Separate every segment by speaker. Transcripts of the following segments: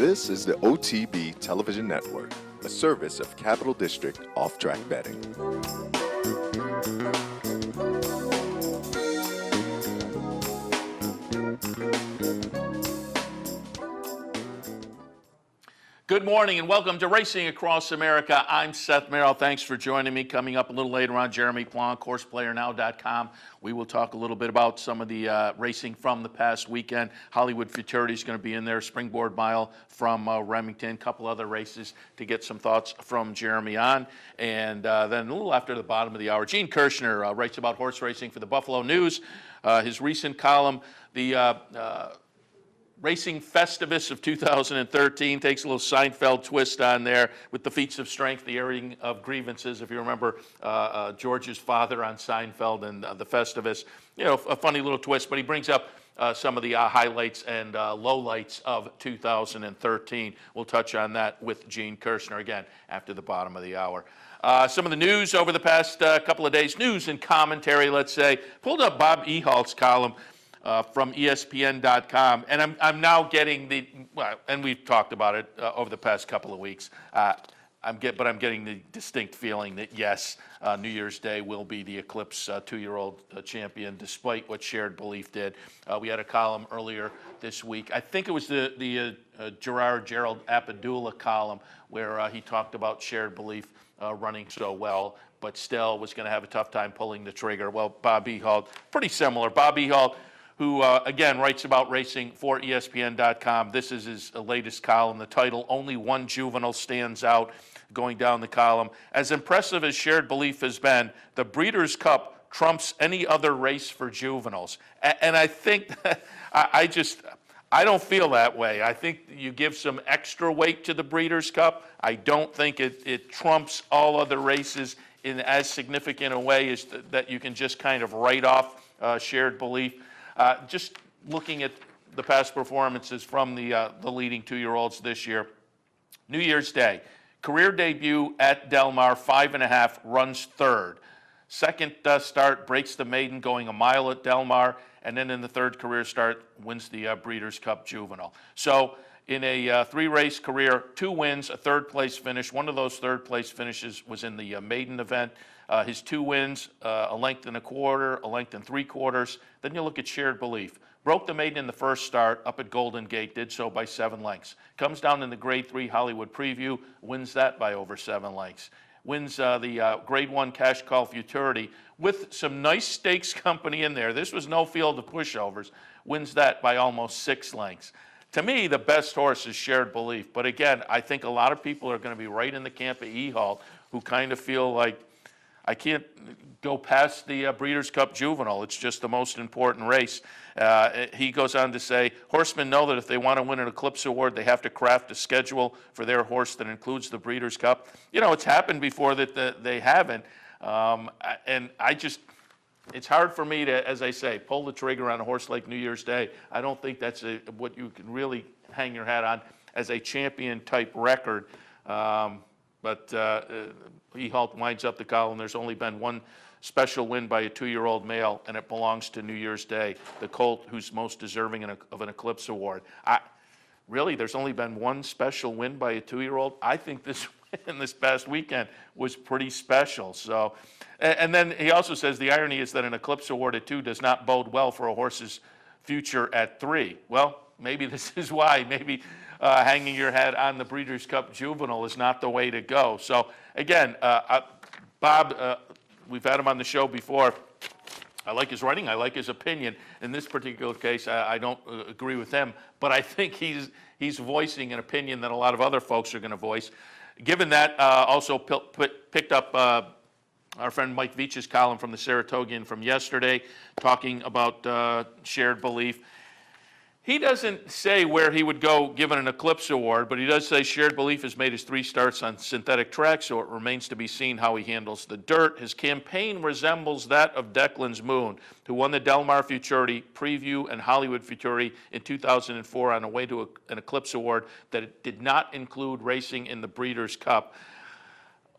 Speaker 1: This is the OTB Television Network, a service of Capital District Off-Track Betting.
Speaker 2: Good morning and welcome to Racing Across America. I'm Seth Merrill. Thanks for joining me. Coming up a little later on, Jeremy Plonk, HorsePlayerNow.com. We will talk a little bit about some of the racing from the past weekend. Hollywood Futurity is going to be in there. Springboard Mile from Remington. A couple other races to get some thoughts from Jeremy on. And then a little after the bottom of the hour, Gene Kirshner writes about horse racing for the Buffalo News. His recent column, the Racing Festivus of 2013 takes a little Seinfeld twist on there with the feats of strength, the airing of grievances. If you remember George's father on Seinfeld and the Festivus, you know, a funny little twist. But he brings up some of the highlights and lowlights of 2013. We'll touch on that with Gene Kirshner again after the bottom of the hour. Some of the news over the past couple of days, news and commentary, let's say. Pulled up Bob Ehalt's column from ESPN.com, and I'm now getting and we've talked about it over the past couple of weeks. I'm getting the distinct feeling that yes, New Year's Day will be the Eclipse two-year-old champion, despite what Shared Belief did. We had a column earlier this week. I think it was the Gerald Apadula column where he talked about Shared Belief running so well, but still was going to have a tough time pulling the trigger. Well, Bob Ehalt, pretty similar. Bob Ehalt, who, again, writes about racing for ESPN.com. This is his latest column. The title, Only One Juvenile Stands Out, going down the column. As impressive as Shared Belief has been, the Breeders' Cup trumps any other race for juveniles. And I think, I don't feel that way. I think you give some extra weight to the Breeders' Cup. I don't think it trumps all other races in as significant a way as that you can just kind of write off Shared Belief. Just looking at the past performances from the leading two-year-olds this year. New Year's Day, career debut at Del Mar, 5.5, runs third. Second start, breaks the maiden going a mile at Del Mar, and then in the third career start, wins the Breeders' Cup Juvenile. So in a three-race career, 2 wins, a third-place finish. One of those third-place finishes was in the maiden event. His 2 wins, a length and a quarter, a length and 3/4. Then you look at Shared Belief. Broke the maiden in the first start up at Golden Gate, did so by 7 lengths. Comes down in the Grade 3 Hollywood Preview, wins that by over 7 lengths. Wins the Grade 1 Cash Call Futurity with some nice stakes company in there. This was no field of pushovers. Wins that by almost 6 lengths. To me, the best horse is Shared Belief. But again, I think a lot of people are going to be right in the camp of Ehalt who kind of feel like, I can't go past the Breeders' Cup Juvenile. It's just the most important race. He goes on to say, horsemen know that if they want to win an Eclipse Award, they have to craft a schedule for their horse that includes the Breeders' Cup. You know, it's happened before that they haven't. And it's hard for me to, as I say, pull the trigger on a horse like New Year's Day. I don't think that's what you can really hang your hat on as a champion-type record. But Ehalt winds up the column. There's only been one special win by a 2-year-old male, and it belongs to New Year's Day, the colt who's most deserving of an Eclipse Award. Really, there's only been one special win by a 2-year-old? I think this win this past weekend was pretty special. So, and then he also says the irony is that an Eclipse Award at 2 does not bode well for a horse's future at 3. Well, maybe this is why. Maybe hanging your hat on the Breeders' Cup Juvenile is not the way to go. So, again, Bob, we've had him on the show before. I like his writing. I like his opinion. In this particular case, I don't agree with him, but I think he's voicing an opinion that a lot of other folks are going to voice. Given that, also picked up our friend Mike Veach's column from the Saratogian from yesterday, talking about Shared Belief. He doesn't say where he would go given an Eclipse Award, but he does say Shared Belief has made his 3 starts on synthetic tracks, so it remains to be seen how he handles the dirt. His campaign resembles that of Declan's Moon, who won the Del Mar Futurity Preview and Hollywood Futurity in 2004 on the way to an Eclipse Award that did not include racing in the Breeders' Cup.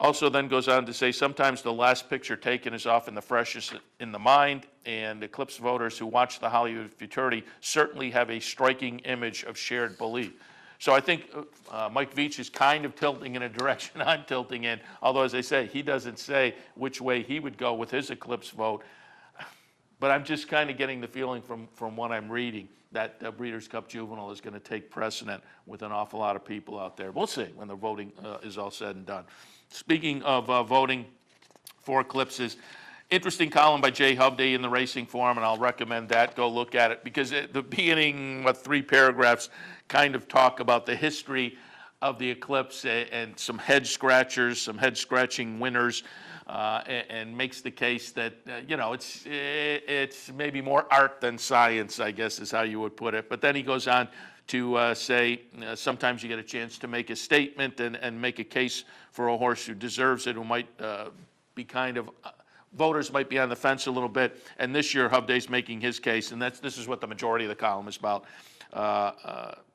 Speaker 2: Also then goes on to say sometimes the last picture taken is often the freshest in the mind, and Eclipse voters who watch the Hollywood Futurity certainly have a striking image of Shared Belief. So I think Mike Veach is kind of tilting in a direction I'm tilting in, although, as I say, he doesn't say which way he would go with his Eclipse vote. But I'm just kind of getting the feeling from what I'm reading that Breeders' Cup Juvenile is going to take precedent with an awful lot of people out there. We'll see when the voting is all said and done. Speaking of voting for Eclipses, interesting column by Jay Hovde in the Racing Forum, and I'll recommend that. Go look at it, because at the beginning, 3 paragraphs kind of talk about the history of the Eclipse and some head scratchers, some head scratching winners, and makes the case that it's maybe more art than science, I guess is how you would put it. But then he goes on to say sometimes you get a chance to make a statement and make a case for a horse who deserves it, who might be kind of voters might be on the fence a little bit. And this year Hovde's making his case, and this is what the majority of the column is about.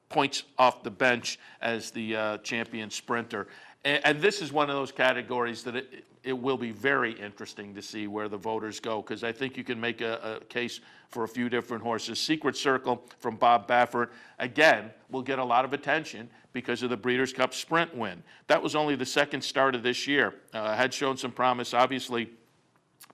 Speaker 2: Points off the bench as the champion sprinter. And this is one of those categories that it will be very interesting to see where the voters go, because I think you can make a case for a few different horses. Secret Circle from Bob Baffert, again, will get a lot of attention because of the Breeders' Cup Sprint win. That was only the second start of this year. Had shown some promise, obviously,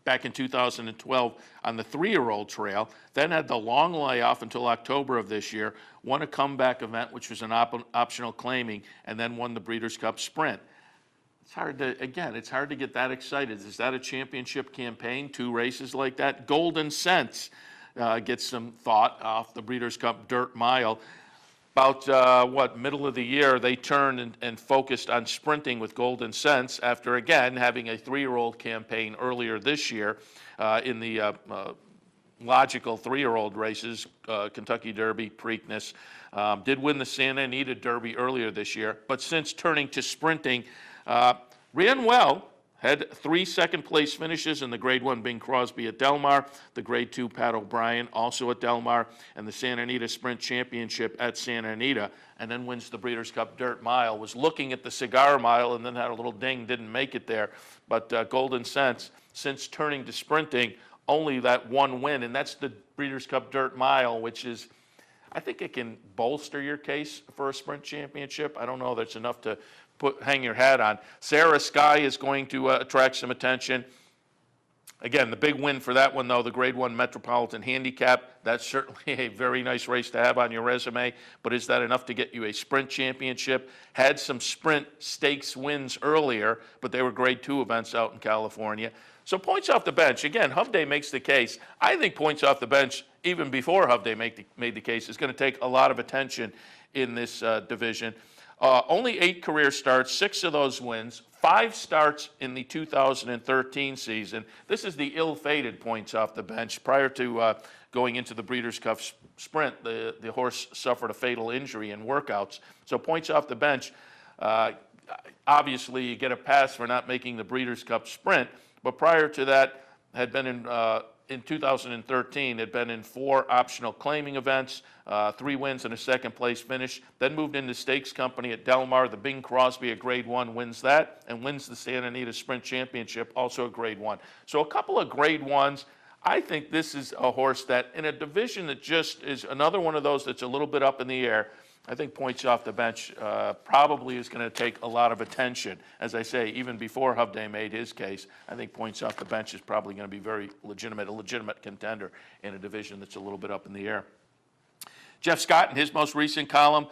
Speaker 2: back in 2012 on the 3-year-old trail, then had the long layoff until October of this year, won a comeback event, which was an optional claiming, and then won the Breeders' Cup Sprint. It's hard to get that excited. Is that a championship campaign, 2 races like that? Golden Sense gets some thought off the Breeders' Cup Dirt Mile. About middle of the year, they turned and focused on sprinting with Golden Sense after, again, having a 3-year-old campaign earlier this year in the logical 3-year-old races, Kentucky Derby, Preakness. Did win the Santa Anita Derby earlier this year, but since turning to sprinting, ran well. Had 3 second-place finishes in the Grade 1 Bing Crosby at Del Mar, the Grade 2 Pat O'Brien also at Del Mar, and the Santa Anita Sprint Championship at Santa Anita, and then wins the Breeders' Cup Dirt Mile. Was looking at the Cigar Mile and then had a little ding, didn't make it there. But Golden Sense, since turning to sprinting, only that 1 win, and that's the Breeders' Cup Dirt Mile, which is, I think it can bolster your case for a sprint championship. I don't know that's enough to hang your hat on. Sierra Sky is going to attract some attention. Again, the big win for that one, though, the Grade 1 Metropolitan Handicap. That's certainly a very nice race to have on your resume, but is that enough to get you a sprint championship? Had some sprint stakes wins earlier, but they were Grade 2 events out in California. So points off the bench. Again, Hovde makes the case. I think points off the bench, even before Hovde made the case, is going to take a lot of attention in this division. Only 8 career starts, 6 of those wins, 5 starts in the 2013 season. This is the ill-fated points off the bench. Prior to going into the Breeders' Cup Sprint, the horse suffered a fatal injury in workouts. So points off the bench, obviously you get a pass for not making the Breeders' Cup Sprint, but prior to that had been in 2013, had been in 4 optional claiming events, 3 wins and a second-place finish, then moved into Stakes Company at Del Mar. The Bing Crosby at Grade 1 wins that and wins the Santa Anita Sprint Championship, also a Grade 1. So a couple of Grade 1s. I think this is a horse that, in a division that just is another one of those that's a little bit up in the air, I think points off the bench probably is going to take a lot of attention. As I say, even before Hovde made his case, I think points off the bench is probably going to be a legitimate contender in a division that's a little bit up in the air. Jeff Scott, in his most recent column,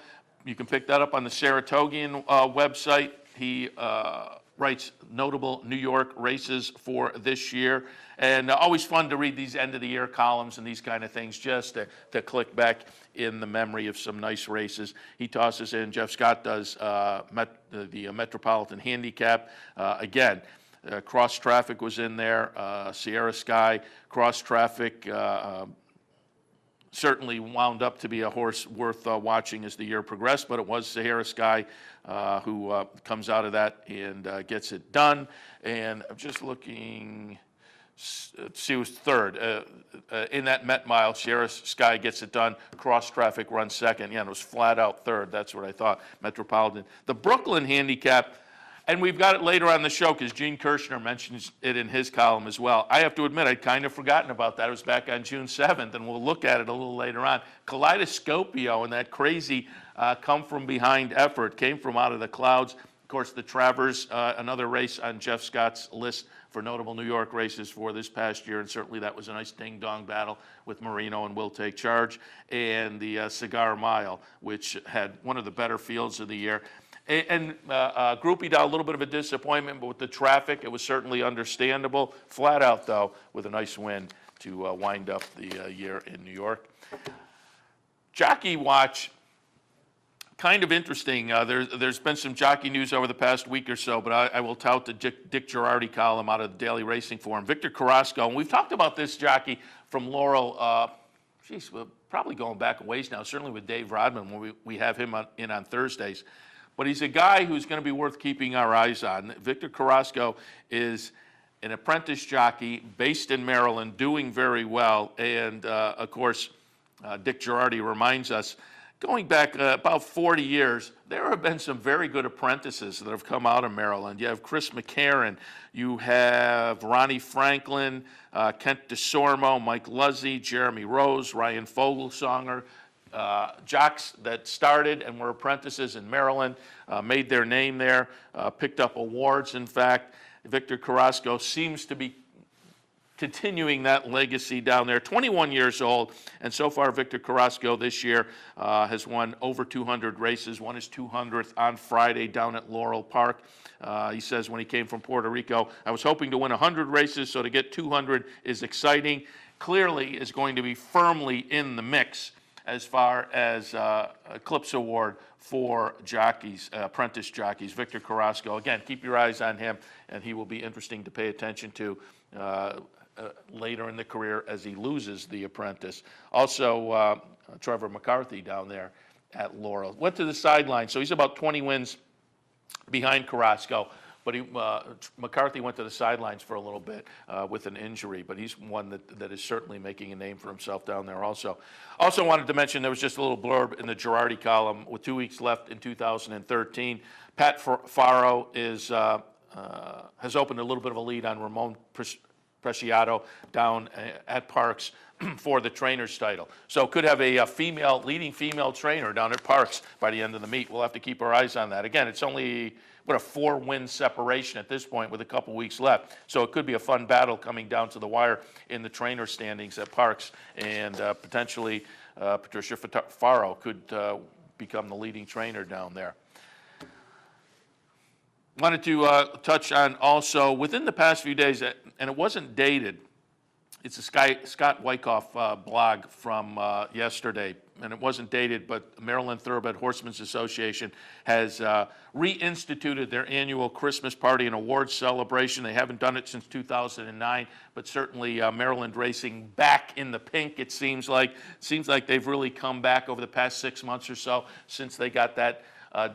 Speaker 2: you can pick that up on the Saratogian website. He writes notable New York races for this year. And always fun to read these end-of-the-year columns and these kind of things, just to click back in the memory of some nice races. He tosses in, Jeff Scott does the Metropolitan Handicap. Again, Cross Traffic was in there, Sierra Sky, Cross Traffic, certainly wound up to be a horse worth watching as the year progressed, but it was Sierra Sky who comes out of that and gets it done. And I'm just looking, she was third. In that Met Mile, Sierra Sky gets it done. Cross Traffic runs second. Yeah, and it was flat out third. That's what I thought. Metropolitan. The Brooklyn Handicap, And we've got it later on the show because Gene Kirshner mentions it in his column as well. I have to admit, I'd kind of forgotten about that. It was back on June 7th, and we'll look at it a little later on. Kaleidoscopio and that crazy come-from-behind effort came from out of the clouds. Of course, the Travers, another race on Jeff Scott's list for notable New York races for this past year, and certainly that was a nice ding-dong battle with Marino and Will Take Charge, and the Cigar Mile, which had one of the better fields of the year. And Groupie Dow, a little bit of a disappointment, but with the traffic, it was certainly understandable. Flat out, though, with a nice win to wind up the year in New York. Jockey Watch, kind of interesting. There's been some jockey news over the past week or so, but I will tout the Dick Girardi column out of the Daily Racing Forum. Victor Carrasco, and we've talked about this jockey from Laurel, probably going back a ways now, certainly with Dave Rodman when we have him in on Thursdays. But he's a guy who's going to be worth keeping our eyes on. Victor Carrasco is an apprentice jockey based in Maryland, doing very well. And, of course, Dick Girardi reminds us, going back about 40 years, there have been some very good apprentices that have come out of Maryland. You have Chris McCarron, you have Ronnie Franklin, Kent DeSormo, Mike Luzzi, Jeremy Rose, Ryan Fogelsonger, jocks that started and were apprentices in Maryland, made their name there, picked up awards. In fact, Victor Carrasco seems to be continuing that legacy down there. 21 years old, and so far Victor Carrasco this year has won over 200 races, won his 200th on Friday down at Laurel Park. He says when he came from Puerto Rico, I was hoping to win 100 races, so to get 200 is exciting. Clearly is going to be firmly in the mix as far as Eclipse Award for jockeys, apprentice jockeys. Victor Carrasco, again, keep your eyes on him, and he will be interesting to pay attention to later in the career as he loses the apprentice. Also, Trevor McCarthy down there at Laurel. Went to the sidelines, so he's about 20 wins behind Carrasco. But McCarthy went to the sidelines for a little bit with an injury, but he's one that is certainly making a name for himself down there also. Also wanted to mention there was just a little blurb in the Girardi column with 2 weeks left in 2013. Pat Faro has opened a little bit of a lead on Ramon Preciado down at Parks for the trainer's title. So could have a leading female trainer down at Parks by the end of the meet. We'll have to keep our eyes on that. Again, it's only a 4-win separation at this point with a couple weeks left. So it could be a fun battle coming down to the wire in the trainer standings at Parks, and potentially Patricia Faro could become the leading trainer down there. Wanted to touch on also within the past few days, and it wasn't dated. It's a Scott Wyckoff blog from yesterday, and it wasn't dated, but Maryland Thoroughbred Horsemen's Association has reinstituted their annual Christmas party and awards celebration. They haven't done it since 2009, but certainly Maryland racing back in the pink, it seems like. Seems like they've really come back over the past 6 months or so since they got that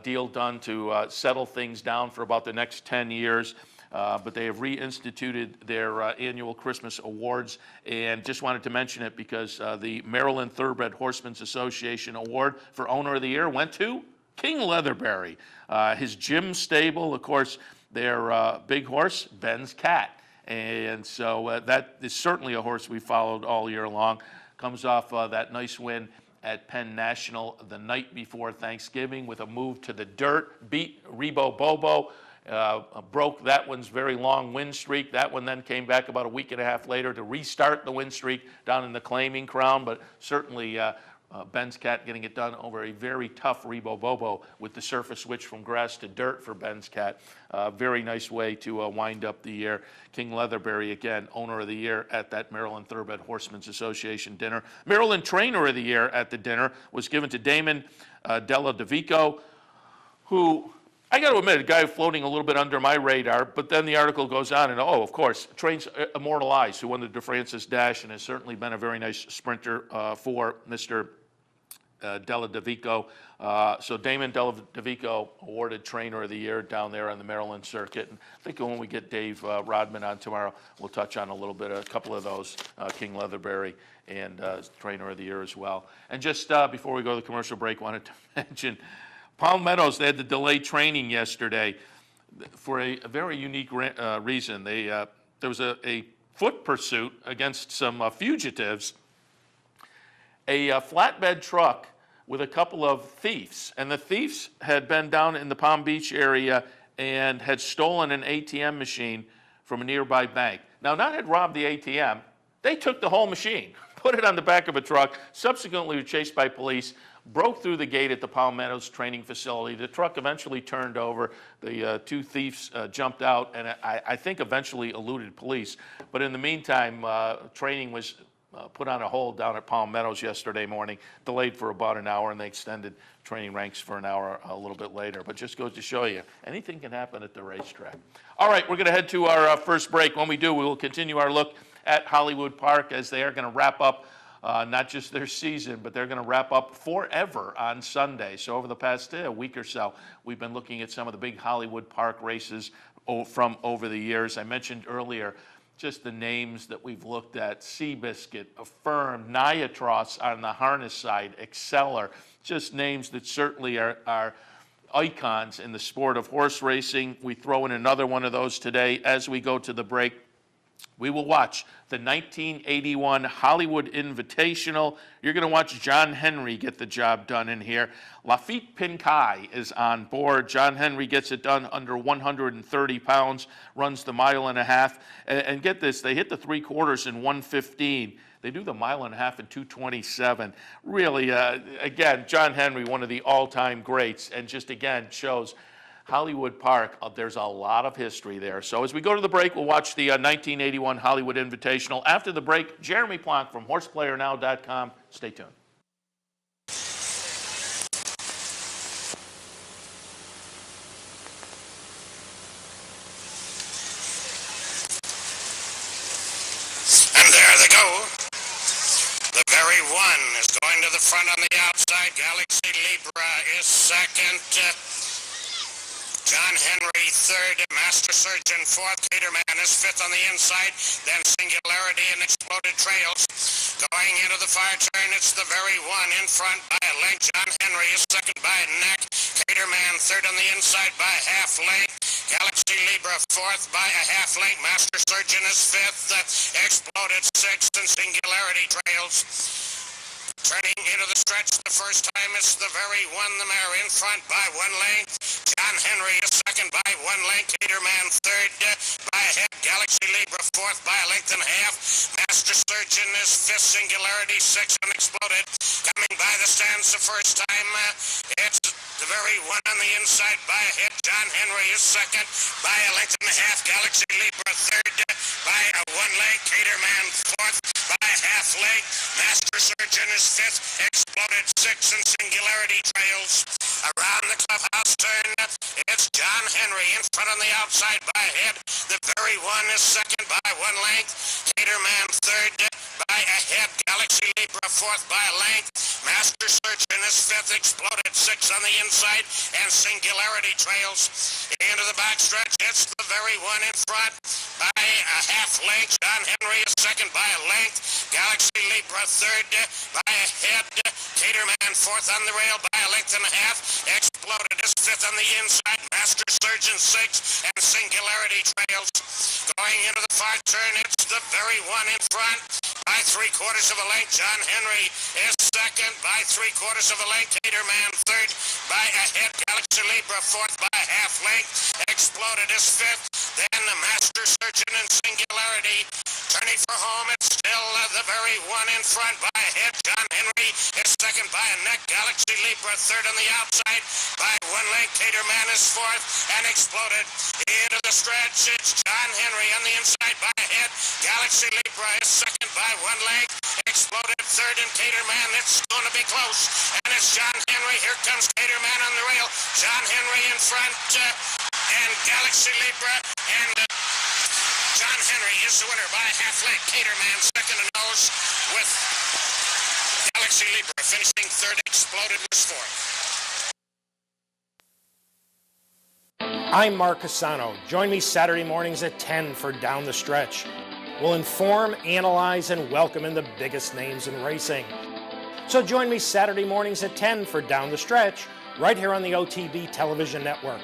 Speaker 2: deal done to settle things down for about the next 10 years. But they have reinstituted their annual Christmas awards, and just wanted to mention it because the Maryland Thoroughbred Horsemen's Association Award for Owner of the Year went to King Leatherberry. His gym stable, of course, their big horse, Ben's Cat. And so that is certainly a horse we followed all year long. Comes off that nice win at Penn National the night before Thanksgiving with a move to the dirt, beat Rebo Bobo. Broke that one's very long win streak. That one then came back about a week and a half later to restart the win streak down in the Claiming Crown, but certainly Ben's Cat getting it done over a very tough Rebo Bobo with the surface switch from grass to dirt for Ben's Cat. Very nice way to wind up the year. King Leatherberry, again, Owner of the Year at that Maryland Thoroughbred Horsemen's Association dinner. Maryland Trainer of the Year at the dinner was given to Damon Della Davico, who, I got to admit, a guy floating a little bit under my radar, but then the article goes on and, of course, trains Immortal Eyes, who won the DeFrancis Dash and has certainly been a very nice sprinter for Mr. Della Davico. So Damon Della Davico awarded Trainer of the Year down there on the Maryland circuit. And I think when we get Dave Rodman on tomorrow, we'll touch on a couple of those, King Leatherberry and Trainer of the Year as well. And just before we go to the commercial break, wanted to mention Palm Meadows, they had the delayed training yesterday. for a very unique reason. There was a foot pursuit against some fugitives. A flatbed truck with a couple of thieves, and the thieves had been down in the Palm Beach area and had stolen an ATM machine from a nearby bank. Now, not had robbed the ATM, they took the whole machine, put it on the back of a truck, subsequently were chased by police, broke through the gate at the Palmettos training facility. The truck eventually turned over. The two thieves jumped out and I think eventually eluded police. But in the meantime, training was put on a hold down at Palmettos yesterday morning, delayed for about an hour, and they extended training ranks for an hour a little bit later. But just goes to show you, anything can happen at the racetrack. All right, we're going to head to our first break. When we do, we will continue our look at Hollywood Park as they are going to wrap up not just their season, but they're going to wrap up forever on Sunday. So over the past week or so, we've been looking at some of the big Hollywood Park races from over the years. I mentioned earlier just the names that we've looked at: Seabiscuit, Affirm, Niatros on the harness side, Exceller, just names that certainly are icons in the sport of horse racing. We throw in another one of those today as we go to the break. We will watch the 1981 Hollywood Invitational. You're going to watch John Henry get the job done in here. Lafitte Pincay is on board. John Henry gets it done under 130 pounds, runs the mile and a half. And get this, they hit the 3/4 in 1:15. They do the mile and a half in 2:27. Really, again, John Henry, one of the all-time greats, and just, again, shows Hollywood Park, there's a lot of history there. So as we go to the break, we'll watch the 1981 Hollywood Invitational. After the break, Jeremy Plonk from HorsePlayerNow.com. Stay tuned.
Speaker 3: And there they go. The very one is going to the front on the outside. Galaxy Libra is second. John Henry third, Master Surgeon fourth, Caterman is fifth on the inside, then Singularity and Exploded Trails. Going into the far turn, it's the very one in front by a length. John Henry is second by a neck. Caterman third on the inside by a half length. Galaxy Libra fourth by a half length. Master Surgeon is fifth, Exploded sixth, and Singularity Trails. Turning into the stretch the first time, it's the very one, the mare in front by one length. John Henry is second by one length. Caterman third by a head. Galaxy Libra fourth by a length and a half. Master Surgeon is fifth. Singularity sixth. Unexploded coming by the stands the first time. It's the very one on the inside by a head. John Henry is second by a length and a half. Galaxy Libra third by a one length. Caterman fourth by a half length. Master Surgeon is fifth. Exploded sixth, and Singularity Trails. Around the clubhouse turn, it's John Henry in front on the outside by a head. The very one is second by one length. Caterman third by a head. Galaxy Libra fourth by a length. Master Surgeon is fifth. Exploded sixth on the inside, and Singularity Trails. Into the backstretch, it's the very one in front by a half length. John Henry is second by a length. Galaxy Libra third by a head. Caterman fourth on the rail by a length and a half. Exploded is fifth on the inside. Master Surgeon sixth, and Singularity Trails. Going into the far turn, it's the very one in front by 3/4 of a length. John Henry is second by 3/4 of a length. Caterman third by a head. Galaxy Libra fourth by a half length. Exploded is fifth. Then the Master Surgeon and Singularity. Turning for home, it's still the very one in front by a head. John Henry is second by a neck. Galaxy Libra third on the outside by one length. Caterman is fourth, and Exploded into the stretch. It's John Henry on the inside by a head. Galaxy Libra is second by one length. Exploded third, and Caterman, it's going to be close. And it's John Henry. Here comes Caterman on the rail. John Henry in front, and Galaxy Libra, and John Henry is the winner by a half length. Caterman second to nose, with Galaxy Libra finishing third. Exploded was fourth.
Speaker 4: I'm Mark Cassano. Join me Saturday mornings at 10 for Down the Stretch. We'll inform, analyze, and welcome in the biggest names in racing. So join me Saturday mornings at 10 for Down the Stretch, right here on the OTB Television Network.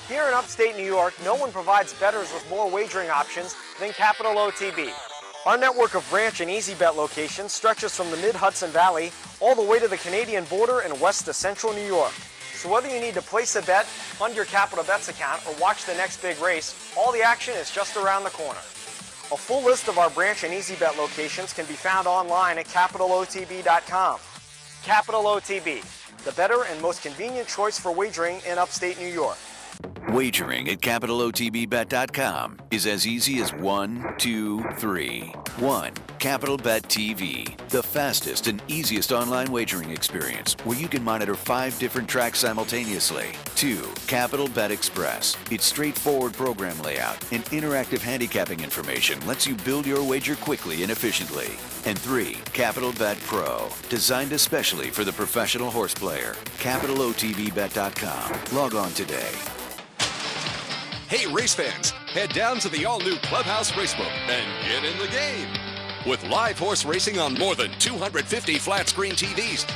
Speaker 5: Here in upstate New York, no one provides bettors with more wagering options than Capital OTB. Our network of ranch and easy bet locations stretches from the mid-Hudson Valley all the way to the Canadian border and west to central New York. So whether you need to place a bet, fund your Capital Bets account, or watch the next big race, all the action is just around the corner. A full list of our branch and easy bet locations can be found online at CapitalOTB.com. Capital OTB, the better and most convenient choice for wagering in upstate New York.
Speaker 6: Wagering at CapitalOTBBet.com is as easy as 1, 2, 3. 1. Capital Bet TV, the fastest and easiest online wagering experience where you can monitor 5 different tracks simultaneously. 2. Capital Bet Express. Its straightforward program layout and interactive handicapping information lets you build your wager quickly and efficiently. And 3. Capital Bet Pro, designed especially for the professional horse player. CapitalOTBBet.com. Log on today.
Speaker 7: Hey, race fans, head down to the all-new Clubhouse Racebook and get in the game. With live horse racing on more than 250 flat-screen TVs,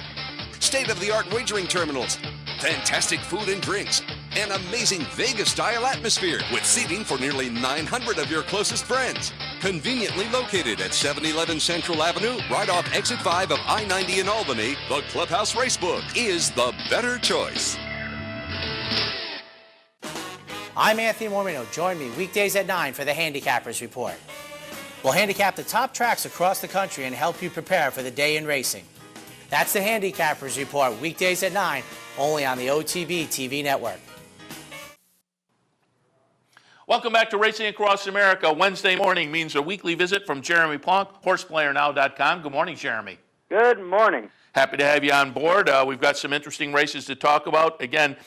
Speaker 7: state-of-the-art wagering terminals, fantastic food and drinks, an amazing Vegas-style atmosphere with seating for nearly 900 of your closest friends. Conveniently located at 711 Central Avenue, right off Exit 5 of I-90 in Albany, the Clubhouse Racebook is the better choice.
Speaker 8: I'm Anthony Mormino. Join me weekdays at 9 for the Handicappers Report. We'll handicap the top tracks across the country and help you prepare for the day in racing. That's the Handicappers Report, weekdays at 9, only on the OTB TV network.
Speaker 2: Welcome back to Racing Across America. Wednesday morning means a weekly visit from Jeremy Plonk, horseplayernow.com. Good morning, Jeremy.
Speaker 9: Good morning.
Speaker 2: Happy to have you on board. We've got some interesting races to talk about. Again,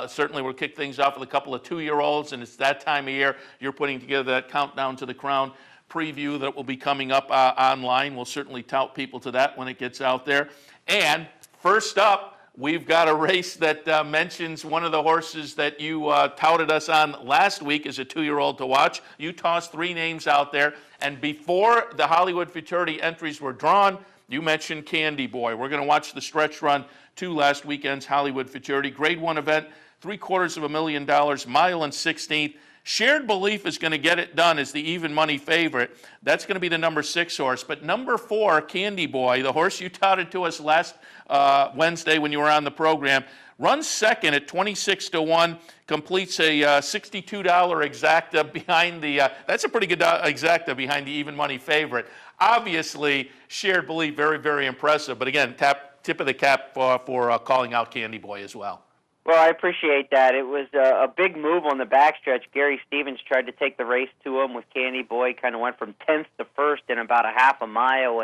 Speaker 2: certainly we'll kick things off with a couple of 2-year-olds, and it's that time of year. You're putting together that Countdown to the Crown preview that will be coming up online. We'll certainly tout people to that when it gets out there. And first up, we've got a race that mentions one of the horses that you touted us on last week as a 2-year-old to watch. You tossed 3 names out there, and before the Hollywood Futurity entries were drawn, you mentioned Candy Boy. We're going to watch the stretch run to last weekend's Hollywood Futurity. Grade 1 event, $750,000, mile and 16th. Shared Belief is going to get it done as the even money favorite. That's going to be the number 6 horse. But number 4, Candy Boy, the horse you touted to us last Wednesday when you were on the program, runs second at 26-1, completes a $62 exacta behind the, that's a pretty good exacta behind the even money favorite. Obviously, Shared Belief, very, very impressive. But again, tip of the cap for calling out Candy Boy as well.
Speaker 9: Well, I appreciate that. It was a big move on the backstretch. Gary Stevens tried to take the race to him with Candy Boy, kind of went from 10th to 1st in about a half a mile.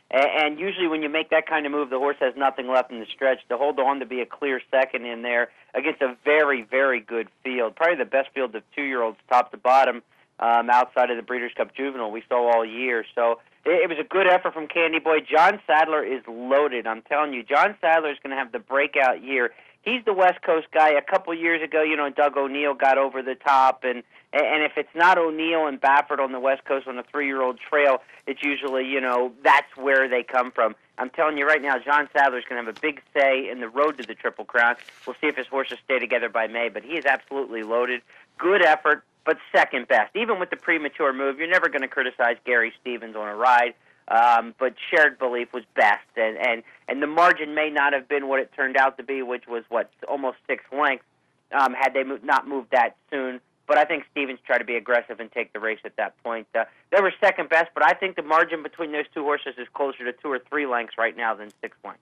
Speaker 9: And usually when you make that kind of move, the horse has nothing left in the stretch. To hold on to be a clear second in there against a very, very good field, probably the best field of 2-year-olds top to bottom outside of the Breeders' Cup Juvenile we saw all year. So it was a good effort from Candy Boy. John Sadler is loaded. I'm telling you, John Sadler is going to have the breakout year. He's the West Coast guy. A couple years ago, Doug O'Neill got over the top, and if it's not O'Neill and Baffert on the West Coast on a 3-year-old trail, it's usually, that's where they come from. I'm telling you right now, John Sadler's going to have a big say in the road to the Triple Crown. We'll see if his horses stay together by May, but he is absolutely loaded. Good effort, but second best. Even with the premature move, you're never going to criticize Gary Stevens on a ride. But Shared Belief was best, and the margin may not have been what it turned out to be, which was, almost 6 lengths, had they not moved that soon. But I think Stevens tried to be aggressive and take the race at that point. They were second best, but I think the margin between those 2 horses is closer to 2 or 3 lengths right now than 6 lengths.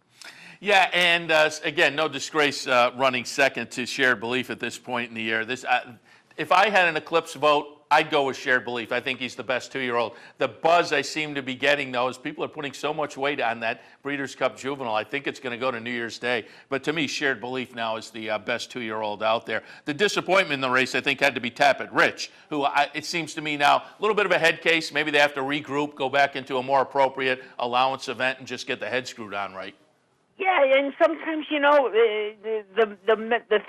Speaker 2: Yeah, and again, no disgrace running second to Shared Belief at this point in the year. If I had an Eclipse vote, I'd go with Shared Belief. I think he's the best 2-year-old. The buzz I seem to be getting, though, is people are putting so much weight on that Breeders' Cup Juvenile. I think it's going to go to New Year's Day. But to me, Shared Belief now is the best 2-year-old out there. The disappointment in the race, I think, had to be Tapit Rich, who it seems to me now, a little bit of a head case. Maybe they have to regroup, go back into a more appropriate allowance event, and just get the head screwed on right.
Speaker 9: Yeah, and sometimes, the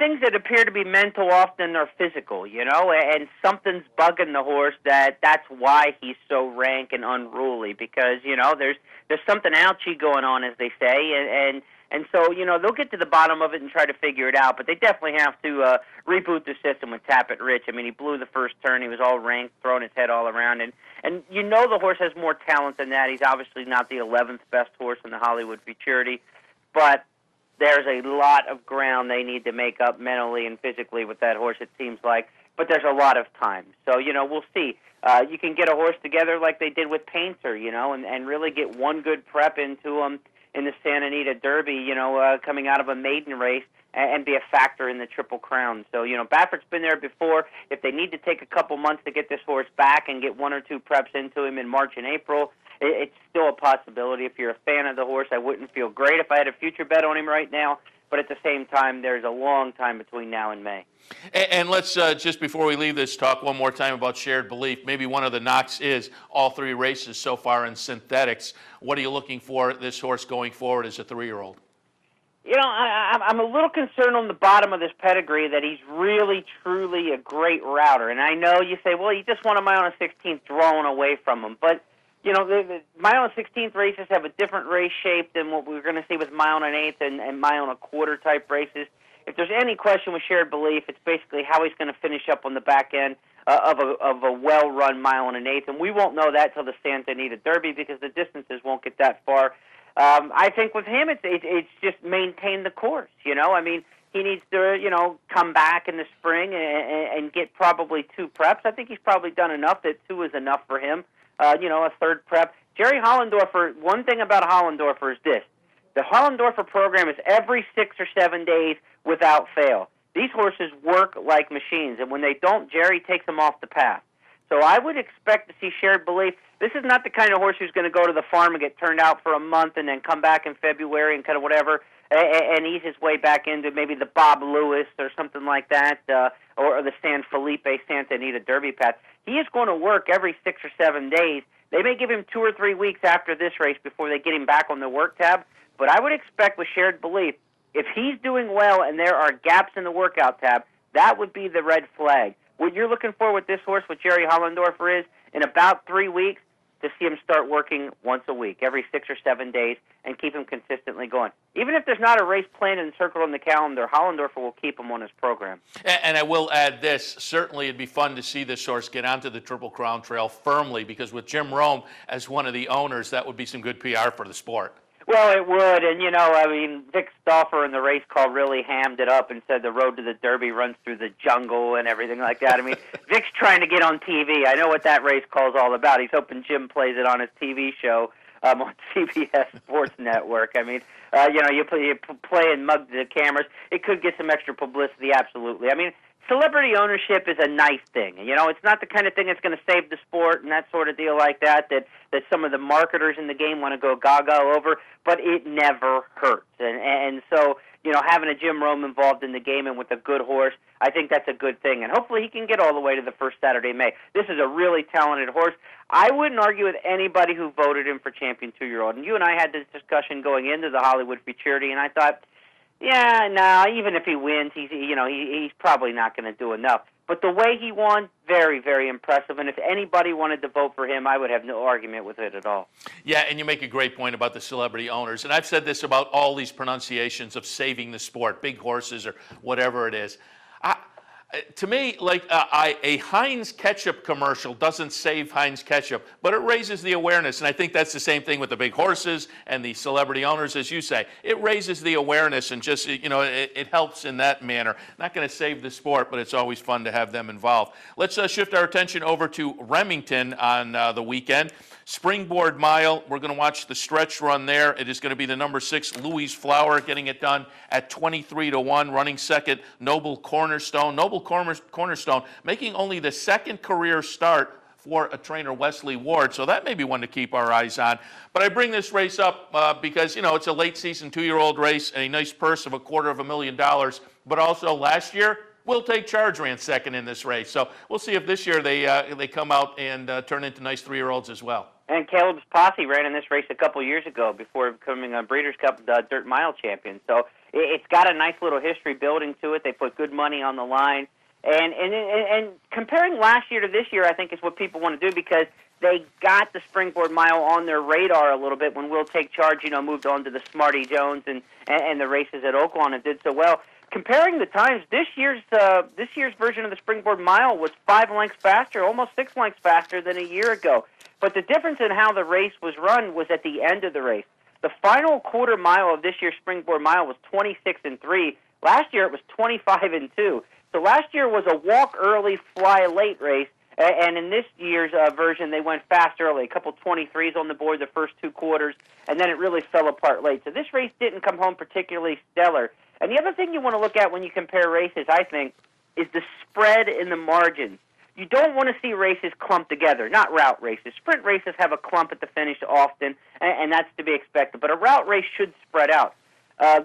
Speaker 9: things that appear to be mental often are physical, and something's bugging the horse that's why he's so rank and unruly, because, there's something ouchy going on, as they say, and so So, they'll get to the bottom of it and try to figure it out, but they definitely have to reboot the system with Tappet Rich. I mean, he blew the first turn. He was all ranked, throwing his head all around. And the horse has more talent than that. He's obviously not the 11th best horse in the Hollywood Futurity, but there's a lot of ground they need to make up mentally and physically with that horse, it seems like. But there's a lot of time. So, we'll see. You can get a horse together like they did with Painter, and really get one good prep into him in the Santa Anita Derby, coming out of a maiden race and be a factor in the Triple Crown. So, Baffert's been there before. If they need to take a couple months to get this horse back and get one or two preps into him in March and April, it's still a possibility. If you're a fan of the horse, I wouldn't feel great if I had a future bet on him right now. But at the same time, there's a long time between now and May.
Speaker 2: And let's, just before we leave this, talk one more time about Shared Belief. Maybe one of the knocks is all three races so far in synthetics. What are you looking for this horse going forward as a 3-year-old?
Speaker 9: I'm a little concerned on the bottom of this pedigree that he's really, truly a great router. And I know you say, well, you just want a mile and 16th drawn away from him. But the mile and 16th races have a different race shape than what we're going to see with mile and an eighth and mile and a quarter type races. If there's any question with Shared Belief, it's basically how he's going to finish up on the back end of a well-run mile and an eighth. And we won't know that till the Santa Anita Derby because the distances won't get that far. I think with him, it's just maintain the course. I mean, he needs to, come back in the spring and get probably 2 preps. I think he's probably done enough that 2 is enough for him. A 3rd prep. Jerry Hollendorfer, one thing about Hollendorfer is this. The Hollendorfer program is every 6 or 7 days without fail. These horses work like machines, and when they don't, Jerry takes them off the path. So I would expect to see Shared Belief. This is not the kind of horse who's going to go to the farm and get turned out for a month and then come back in February and kind of whatever and ease his way back into maybe the Bob Lewis or something like that or the San Felipe Santa Anita Derby path. He is going to work every 6 or 7 days. They may give him 2 or 3 weeks after this race before they get him back on the work tab, but I would expect with Shared Belief, if he's doing well and there are gaps in the workout tab, that would be the red flag. What you're looking for with this horse, with Jerry Hollendorfer, is in about 3 weeks to see him start working once a week, every 6 or 7 days, and keep him consistently going. Even if there's not a race planned and circled on the calendar, Hollendorfer will keep him on his program.
Speaker 2: And I will add this. Certainly it'd be fun to see this horse get onto the Triple Crown Trail firmly because with Jim Rome as one of the owners, that would be some good PR for the sport.
Speaker 9: Well, it would, and Vic Stauffer in the race call really hammed it up and said the road to the Derby runs through the jungle and everything like that. Vic's trying to get on TV. I know what that race call is all about. He's hoping Jim plays it on his TV show on CBS Sports Network. You play and mug the cameras. It could get some extra publicity, absolutely. Celebrity ownership is a nice thing. It's not the kind of thing that's going to save the sport and that sort of deal like that some of the marketers in the game want to go gaga over, but it never hurts. And so, having a Jim Rome involved in the game and with a good horse, I think that's a good thing. And hopefully he can get all the way to the first Saturday in May. This is a really talented horse. I wouldn't argue with anybody who voted him for champion 2-year-old. And you and I had this discussion going into the Hollywood Futurity, and I thought, yeah, no, even if he wins, he's probably not going to do enough. But the way he won, very, very impressive. And if anybody wanted to vote for him, I would have no argument with it at all.
Speaker 2: Yeah, and you make a great point about the celebrity owners. And I've said this about all these pronunciations of saving the sport, big horses or whatever it is. To me, a Heinz ketchup commercial doesn't save Heinz ketchup, but it raises the awareness. And I think that's the same thing with the big horses and the celebrity owners, as you say. It raises the awareness and just, it helps in that manner. Not going to save the sport, but it's always fun to have them involved. Let's shift our attention over to Remington on the weekend. Springboard Mile, we're going to watch the stretch run there. It is going to be the number 6, Louise Flower, getting it done at 23-1, running second, Noble Cornerstone. Noble Cornerstone making only the 2nd career start for a trainer, Wesley Ward, so that may be one to keep our eyes on. But I bring this race up because, it's a late season 2-year-old race, a nice purse of $250,000, but also last year, Will Take Charge ran second in this race. So we'll see if this year they come out and turn into nice 3-year-olds as well.
Speaker 9: And Caleb's Posse ran in this race a couple years ago before becoming a Breeders' Cup Dirt Mile champion. So it's got a nice little history building to it. They put good money on the line. And comparing last year to this year, I think, is what people want to do because they got the Springboard Mile on their radar a little bit when Will Take Charge, moved on to the Smarty Jones and the races at Oaklawn and did so well. Comparing the times, this year's version of the Springboard Mile was 5 lengths faster, almost 6 lengths faster than a year ago. But the difference in how the race was run was at the end of the race. The final quarter mile of this year's Springboard Mile was 26-3. Last year it was 25-2. So last year was a walk early, fly late race. And in this year's version, they went fast early, a couple 23s on the board the first 2 quarters, and then it really fell apart late. So this race didn't come home particularly stellar. And the other thing you want to look at when you compare races, I think, is the spread in the margins. You don't want to see races clumped together, not route races. Sprint races have a clump at the finish often, and that's to be expected. But a route race should spread out.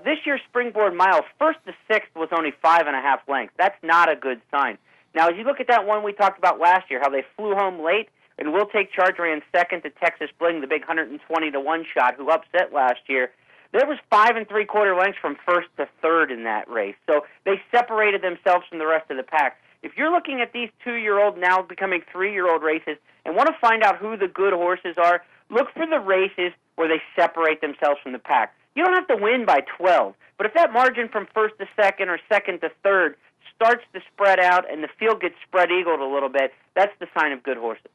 Speaker 9: This year's Springboard Mile, 1st to 6th, was only 5.5 lengths. That's not a good sign. Now, as you look at that one we talked about last year, how they flew home late, and Will Take Charge ran second to Texas Bling, the big 120-1 shot, who upset last year. There was 5 3/4 lengths from 1st to 3rd in that race. So they separated themselves from the rest of the pack. If you're looking at these 2-year-old, now becoming 3-year-old races, and want to find out who the good horses are, look for the races where they separate themselves from the pack. You don't have to win by 12, but if that margin from 1st to 2nd or 2nd to 3rd starts to spread out and the field gets spread-eagled a little bit, that's the sign of good horses.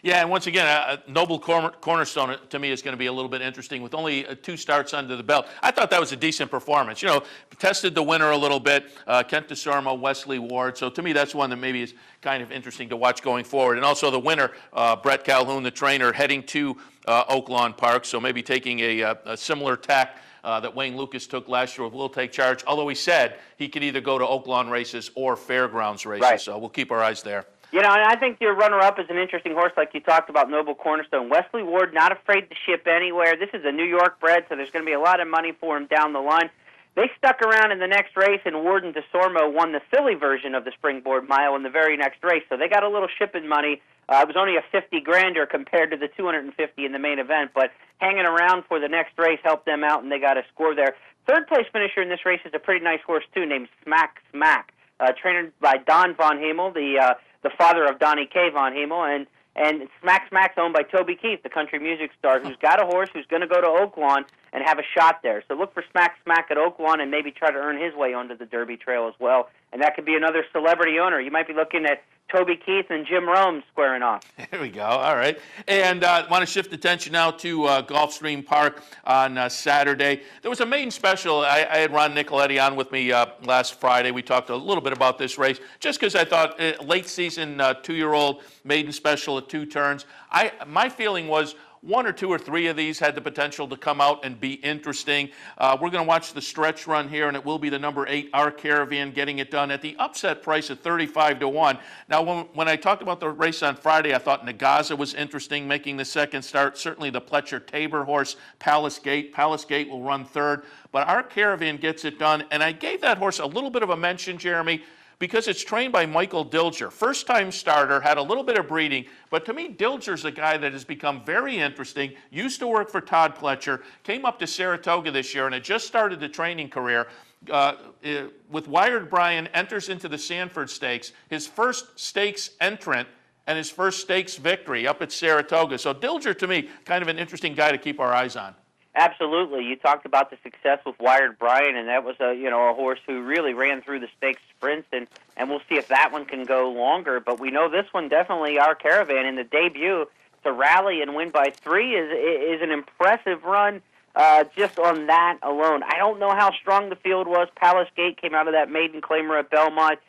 Speaker 2: Yeah, and once again, Noble Cornerstone to me is going to be a little bit interesting with only 2 starts under the belt. I thought that was a decent performance. Tested the winner a little bit, Kent DeSormo, Wesley Ward. So to me, that's one that maybe is kind of interesting to watch going forward. And also the winner, Brett Calhoun, the trainer, heading to Oaklawn Park. So maybe taking a similar tack that Wayne Lucas took last year with Will Take Charge, although he said he could either go to Oaklawn races or fairgrounds races.
Speaker 9: Right.
Speaker 2: So we'll keep our eyes there.
Speaker 9: And I think your runner-up is an interesting horse, like you talked about, Noble Cornerstone. Wesley Ward, not afraid to ship anywhere. This is a New York bred, so there's going to be a lot of money for him down the line. They stuck around in the next race, and Ward and DeSormo won the Philly version of the Springboard Mile in the very next race. So they got a little shipping money. It was only a 50 grander compared to the 250 in the main event, but hanging around for the next race helped them out, and they got a score there. Third place finisher in this race is a pretty nice horse, too, named Smack Smack, trained by Don Von Hemel, the father of Donnie K. Von Hemel, and Smack Smack's owned by Toby Keith, the country music star, who's got a horse who's going to go to Oaklawn and have a shot there. So look for Smack Smack at Oaklawn and maybe try to earn his way onto the Derby Trail as well. And that could be another celebrity owner. You might be looking at Toby Keith and Jim Rome squaring off.
Speaker 2: There we go. All right. And I want to shift attention now to Gulfstream Park on Saturday. There was a maiden special. I had Ron Nicoletti on with me last Friday. We talked a little bit about this race just because I thought late season 2-year-old maiden special at 2 turns. My feeling was 1 or 2 or 3 of these had the potential to come out and be interesting. We're going to watch the stretch run here, and it will be the number 8, Our Caravan, getting it done at the upset price of 35-1. Now, when I talked about the race on Friday, I thought Nagaza was interesting, making the second start. Certainly the Pletcher Tabor horse, Palace Gate. Palace Gate will run 3rd, but Our Caravan gets it done. And I gave that horse a little bit of a mention, Jeremy, because it's trained by Michael Dilger. First-time starter, had a little bit of breeding, but to me, Dilger's a guy that has become very interesting, used to work for Todd Pletcher, came up to Saratoga this year, and had just started the training career. With Wired Bryan, enters into the Sanford Stakes, his first stakes entrant, and his first stakes victory up at Saratoga. So Dilger, to me, kind of an interesting guy to keep our eyes on.
Speaker 9: Absolutely. You talked about the success with Wired Bryan, and that was a horse who really ran through the stakes sprints, and we'll see if that one can go longer. But we know this one definitely, Our Caravan, in the debut to rally and win by 3 is an impressive run just on that alone. I don't know how strong the field was. Palace Gate came out of that maiden claimer at Belmont,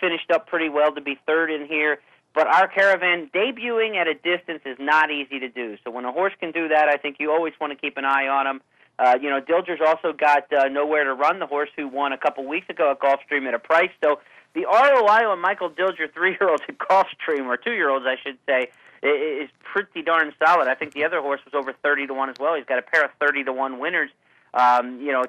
Speaker 9: finished up pretty well to be 3rd in here. But Our Caravan, debuting at a distance is not easy to do. So when a horse can do that, I think you always want to keep an eye on him. Dilger's also got Nowhere to Run, the horse who won a couple weeks ago at Gulfstream at a price. So the ROI on Michael Dilger, 3-year-olds at Gulfstream, or 2-year-olds, I should say, is pretty darn solid. I think the other horse was over 30-1 as well. He's got a pair of 30-1 winners,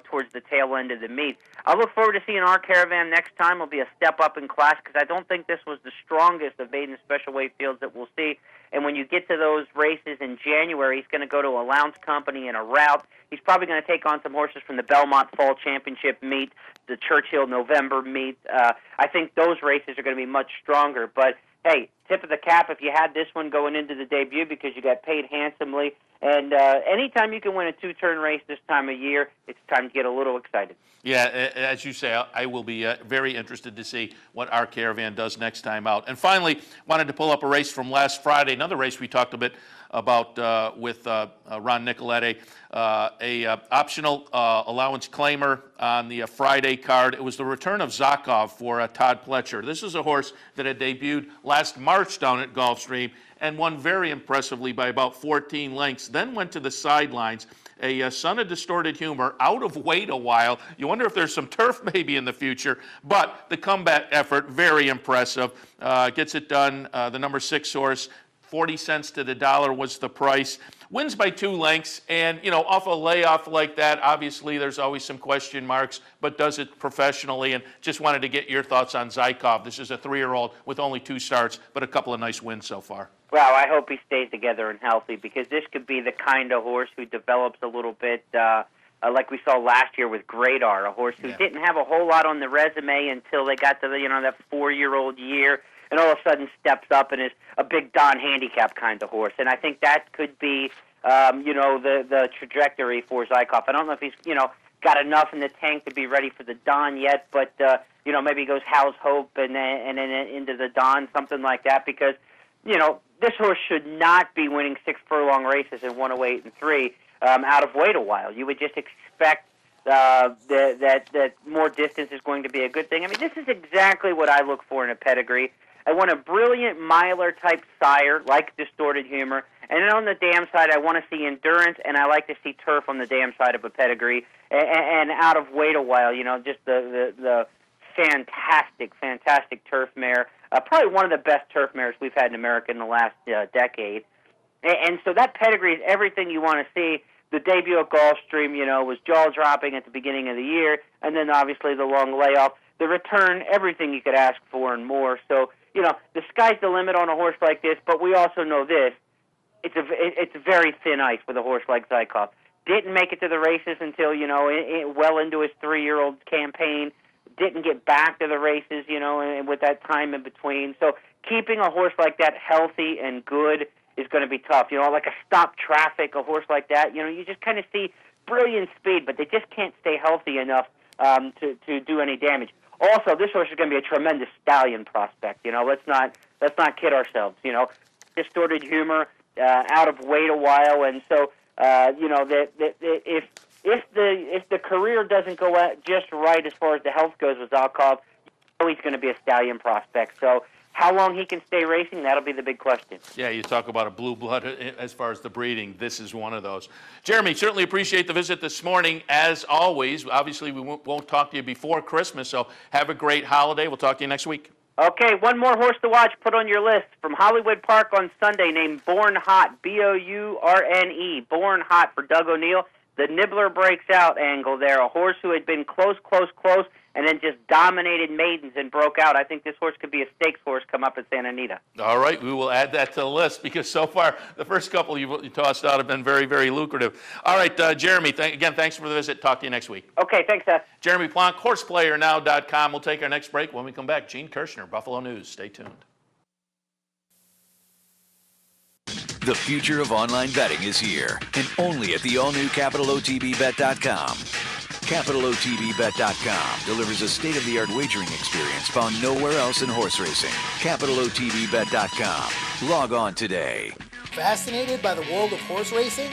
Speaker 9: towards the tail end of the meet. I look forward to seeing Our Caravan next time. It'll be a step up in class because I don't think this was the strongest of maiden special weight fields that we'll see. And when you get to those races in January, he's going to go to a Lowndes Company and a route. He's probably going to take on some horses from the Belmont Fall Championship meet, the Churchill November meet. I think those races are going to be much stronger. But hey, tip of the cap if you had this one going into the debut because you got paid handsomely. And anytime you can win a two-turn race this time of year, it's time to get a little excited.
Speaker 2: Yeah, as you say, I will be very interested to see what our Caravan does next time out. And finally, wanted to pull up a race from last Friday, another race we talked a bit about with Ron Nicolette, a optional allowance claimer on the Friday card. It was the return of Zakov for Todd Pletcher. This is a horse that had debuted last March down at Gulfstream and won very impressively by about 14 lengths, then went to the sidelines. A son of distorted humor, out of weight a while. You wonder if there's some turf maybe in the future, but the comeback effort, very impressive. Gets it done. The number 6 horse, 40 cents to the dollar was the price. Wins by 2 lengths, and off a layoff like that, obviously there's always some question marks, but does it professionally. And just wanted to get your thoughts on Zykov. This is a 3-year-old with only 2 starts, but a couple of nice wins so far.
Speaker 9: Well, I hope he stays together and healthy because this could be the kind of horse who develops a little bit like we saw last year with Gradar, a horse who didn't have a whole lot on the resume until they got to that 4-year-old year, and all of a sudden steps up and is a big Don handicap kind of horse. And I think that could be, the trajectory for Zykov. I don't know if he's, got enough in the tank to be ready for the Don yet, but maybe he goes Hal's Hope and then into the Don, something like that, because this horse should not be winning 6 furlong races in 108 and 3 out of weight a while. You would just expect that more distance is going to be a good thing. I mean, this is exactly what I look for in a pedigree. I want a brilliant miler-type sire, like Distorted Humor, and then on the dam side, I want to see endurance, and I like to see turf on the dam side of a pedigree, and out of weight a while, just the fantastic turf mare. Probably one of the best turf mares we've had in America in the last decade. And so that pedigree is everything you want to see. The debut at Gulfstream, was jaw-dropping at the beginning of the year, and then obviously the long layoff. The return, everything you could ask for and more. So, the sky's the limit on a horse like this, but we also know this. It's very thin ice with a horse like Zykov. Didn't make it to the races until, well into his 3-year-old campaign. Didn't get back to the races, and with that time in between. So keeping a horse like that healthy and good is going to be tough. Like a Stop Traffic, a horse like that, you just kind of see brilliant speed, but they just can't stay healthy enough to do any damage. Also, this horse is going to be a tremendous stallion prospect. Let's not kid ourselves. Distorted Humor, out of weight a while, and so if the career doesn't go just right as far as the health goes with Zykov, he's going to be a stallion prospect. So how long he can stay racing, that'll be the big question.
Speaker 2: Yeah, you talk about a blue blood as far as the breeding. This is one of those. Jeremy, certainly appreciate the visit this morning. As always, obviously we won't talk to you before Christmas, so have a great holiday. We'll talk to you next week.
Speaker 9: Okay, one more horse to watch, put on your list. From Hollywood Park on Sunday, named Born Hot, Bourne, Born Hot for Doug O'Neill. The Nibbler Breaks Out angle there, a horse who had been close, and then just dominated maidens and broke out. I think this horse could be a stakes horse come up at Santa Anita.
Speaker 2: All right, we will add that to the list because so far the first couple you tossed out have been very, very lucrative. All right, Jeremy, again, thanks for the visit. Talk to you next week.
Speaker 9: Okay, thanks, Seth.
Speaker 2: Jeremy Plonk, horseplayernow.com. We'll take our next break. When we come back, Gene Kirshner, Buffalo News. Stay tuned.
Speaker 6: The future of online betting is here, and only at the all-new CapitalOTBBet.com. CapitalOTBBet.com delivers a state-of-the-art wagering experience found nowhere else in horse racing. CapitalOTBBet.com. Log on today.
Speaker 10: Fascinated by the world of horse racing?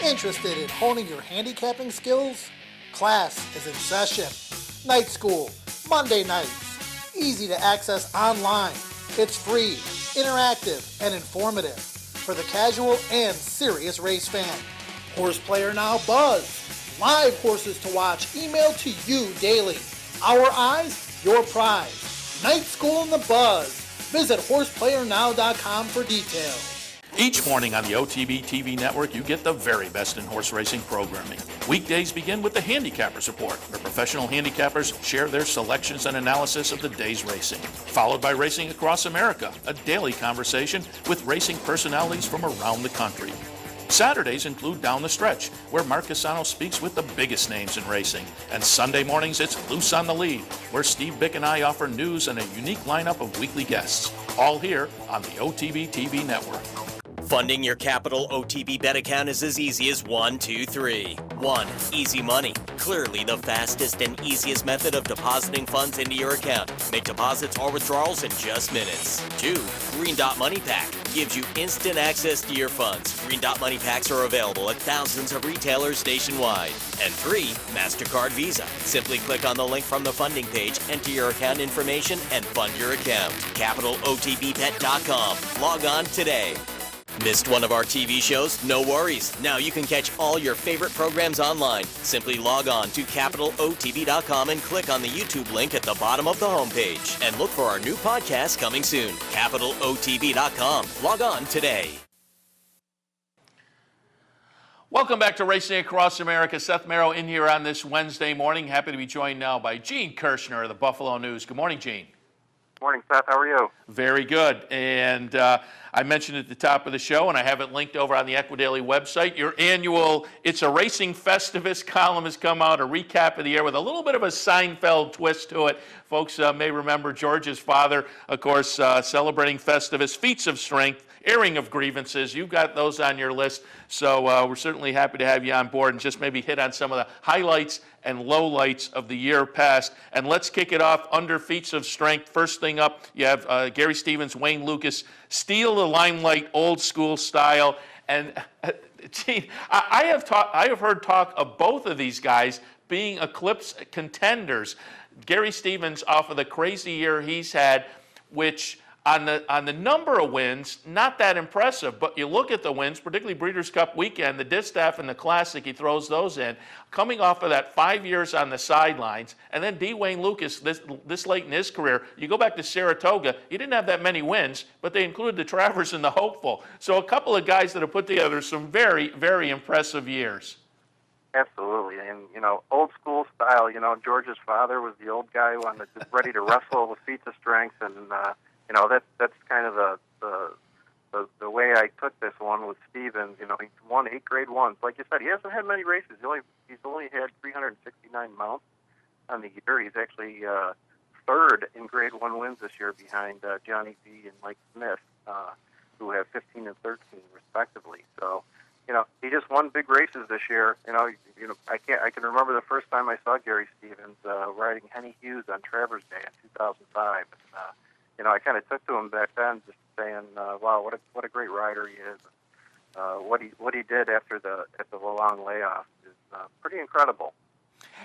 Speaker 10: Interested in honing your handicapping skills? Class is in session. Night school, Monday nights. Easy to access online. It's free, interactive, and informative for the casual and serious race fan. Horse Player Now Buzz. Live horses to watch emailed to you daily. Our eyes, your prize. Night School in the Buzz. Visit horseplayernow.com for details.
Speaker 2: Each morning on the OTB TV network, you get the very best in horse racing programming. Weekdays begin with the Handicappers Report, where professional handicappers share their selections and analysis of the day's racing. Followed by Racing Across America, a daily conversation with racing personalities from around the country. Saturdays include Down the Stretch, where Mark Casano speaks with the biggest names in racing. And Sunday mornings, it's Loose on the Lead, where Steve Bick and I offer news and a unique lineup of weekly guests. all here on the OTB TV network.
Speaker 11: Funding your Capital OTB bet account is as easy as 1, 2, 3. 1. Easy Money. Clearly the fastest and easiest method of depositing funds into your account. Make deposits or withdrawals in just minutes. 2. Green Dot Money Pack. Gives you instant access to your funds. Green Dot Money Packs are available at thousands of retailers nationwide. And 3. MasterCard Visa. Simply click on the link from the funding page, enter your account information, and fund your account. CapitalOTBBet.com. Log on today. Missed one of our TV shows? No worries. Now you can catch all your favorite programs online. Simply log on to CapitalOTB.com and click on the YouTube link at the bottom of the homepage. And look for our new podcast coming soon. CapitalOTB.com. Log on today.
Speaker 2: Welcome back to Racing Across America. Seth Merrow in here on this Wednesday morning. Happy to be joined now by Gene Kirschner of the Buffalo News. Good morning, Gene.
Speaker 12: Morning, Seth. How are you?
Speaker 2: Very good. And I mentioned at the top of the show, and I have it linked over on the Equidaily website, your annual It's a Racing Festivus column has come out, a recap of the year with a little bit of a Seinfeld twist to it. Folks may remember George's father, of course, celebrating Festivus, feats of strength, airing of grievances. You've got those on your list, so we're certainly happy to have you on board and just maybe hit on some of the highlights and lowlights of the year past. And let's kick it off under feats of strength. First thing up, you have Gary Stevens, Wayne Lukas, steal the limelight, old school style. And Gene, I have heard talk of both of these guys being Eclipse contenders. Gary Stevens, off of the crazy year he's had, which on the number of wins, not that impressive, but you look at the wins, particularly Breeders' Cup weekend, the Distaff and the Classic, he throws those in. Coming off of that 5 years on the sidelines, and then D. Wayne Lukas, this late in his career, you go back to Saratoga, he didn't have that many wins, but they included the Travers and the Hopeful. So a couple of guys that have put together some very, very impressive years.
Speaker 12: Absolutely. And, old school style, George's father was the old guy who was ready to wrestle with feats of strength, and, that's kind of the way I took this one with Stevens. He won 8 Grade 1s. Like you said, he hasn't had many races. He's only had 369 mounts on the year. He's actually third in Grade 1 wins this year behind Johnny B and Mike Smith, who have 15 and 13 respectively. So, he just won big races this year. I can remember the first time I saw Gary Stevens riding Henny Hughes on Travers Day in 2005. And, I kind of took to him back then, just saying, "Wow, what a great rider he is." What he did after the long layoff is pretty incredible.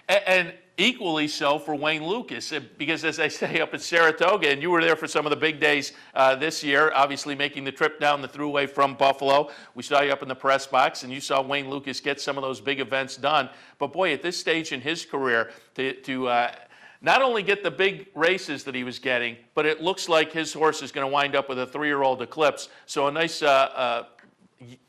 Speaker 2: And equally so for Wayne Lukas, because as I say, up at Saratoga, and you were there for some of the big days this year, obviously making the trip down the thruway from Buffalo. We saw you up in the press box, and you saw Wayne Lukas get some of those big events done. But boy, at this stage in his career, to not only get the big races that he was getting, but it looks like his horse is going to wind up with a 3-year-old Eclipse. So a nice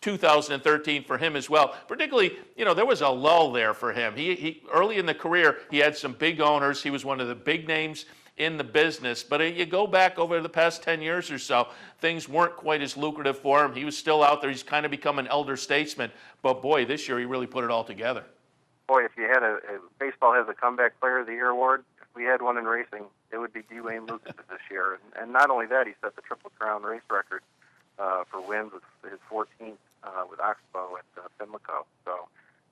Speaker 2: 2013 for him as well. Particularly, there was a lull there for him. He early in the career, he had some big owners. He was one of the big names in the business. But you go back over the past 10 years or so, things weren't quite as lucrative for him. He was still out there. He's kind of become an elder statesman. But boy, this year he really put it all together.
Speaker 12: Boy, if you had a baseball has a comeback player of the year award, if we had one in racing, it would be D. Wayne Lukas this year. And not only that, he set the Triple Crown race record for wins with his 14th with Oxbow at Pimlico. So,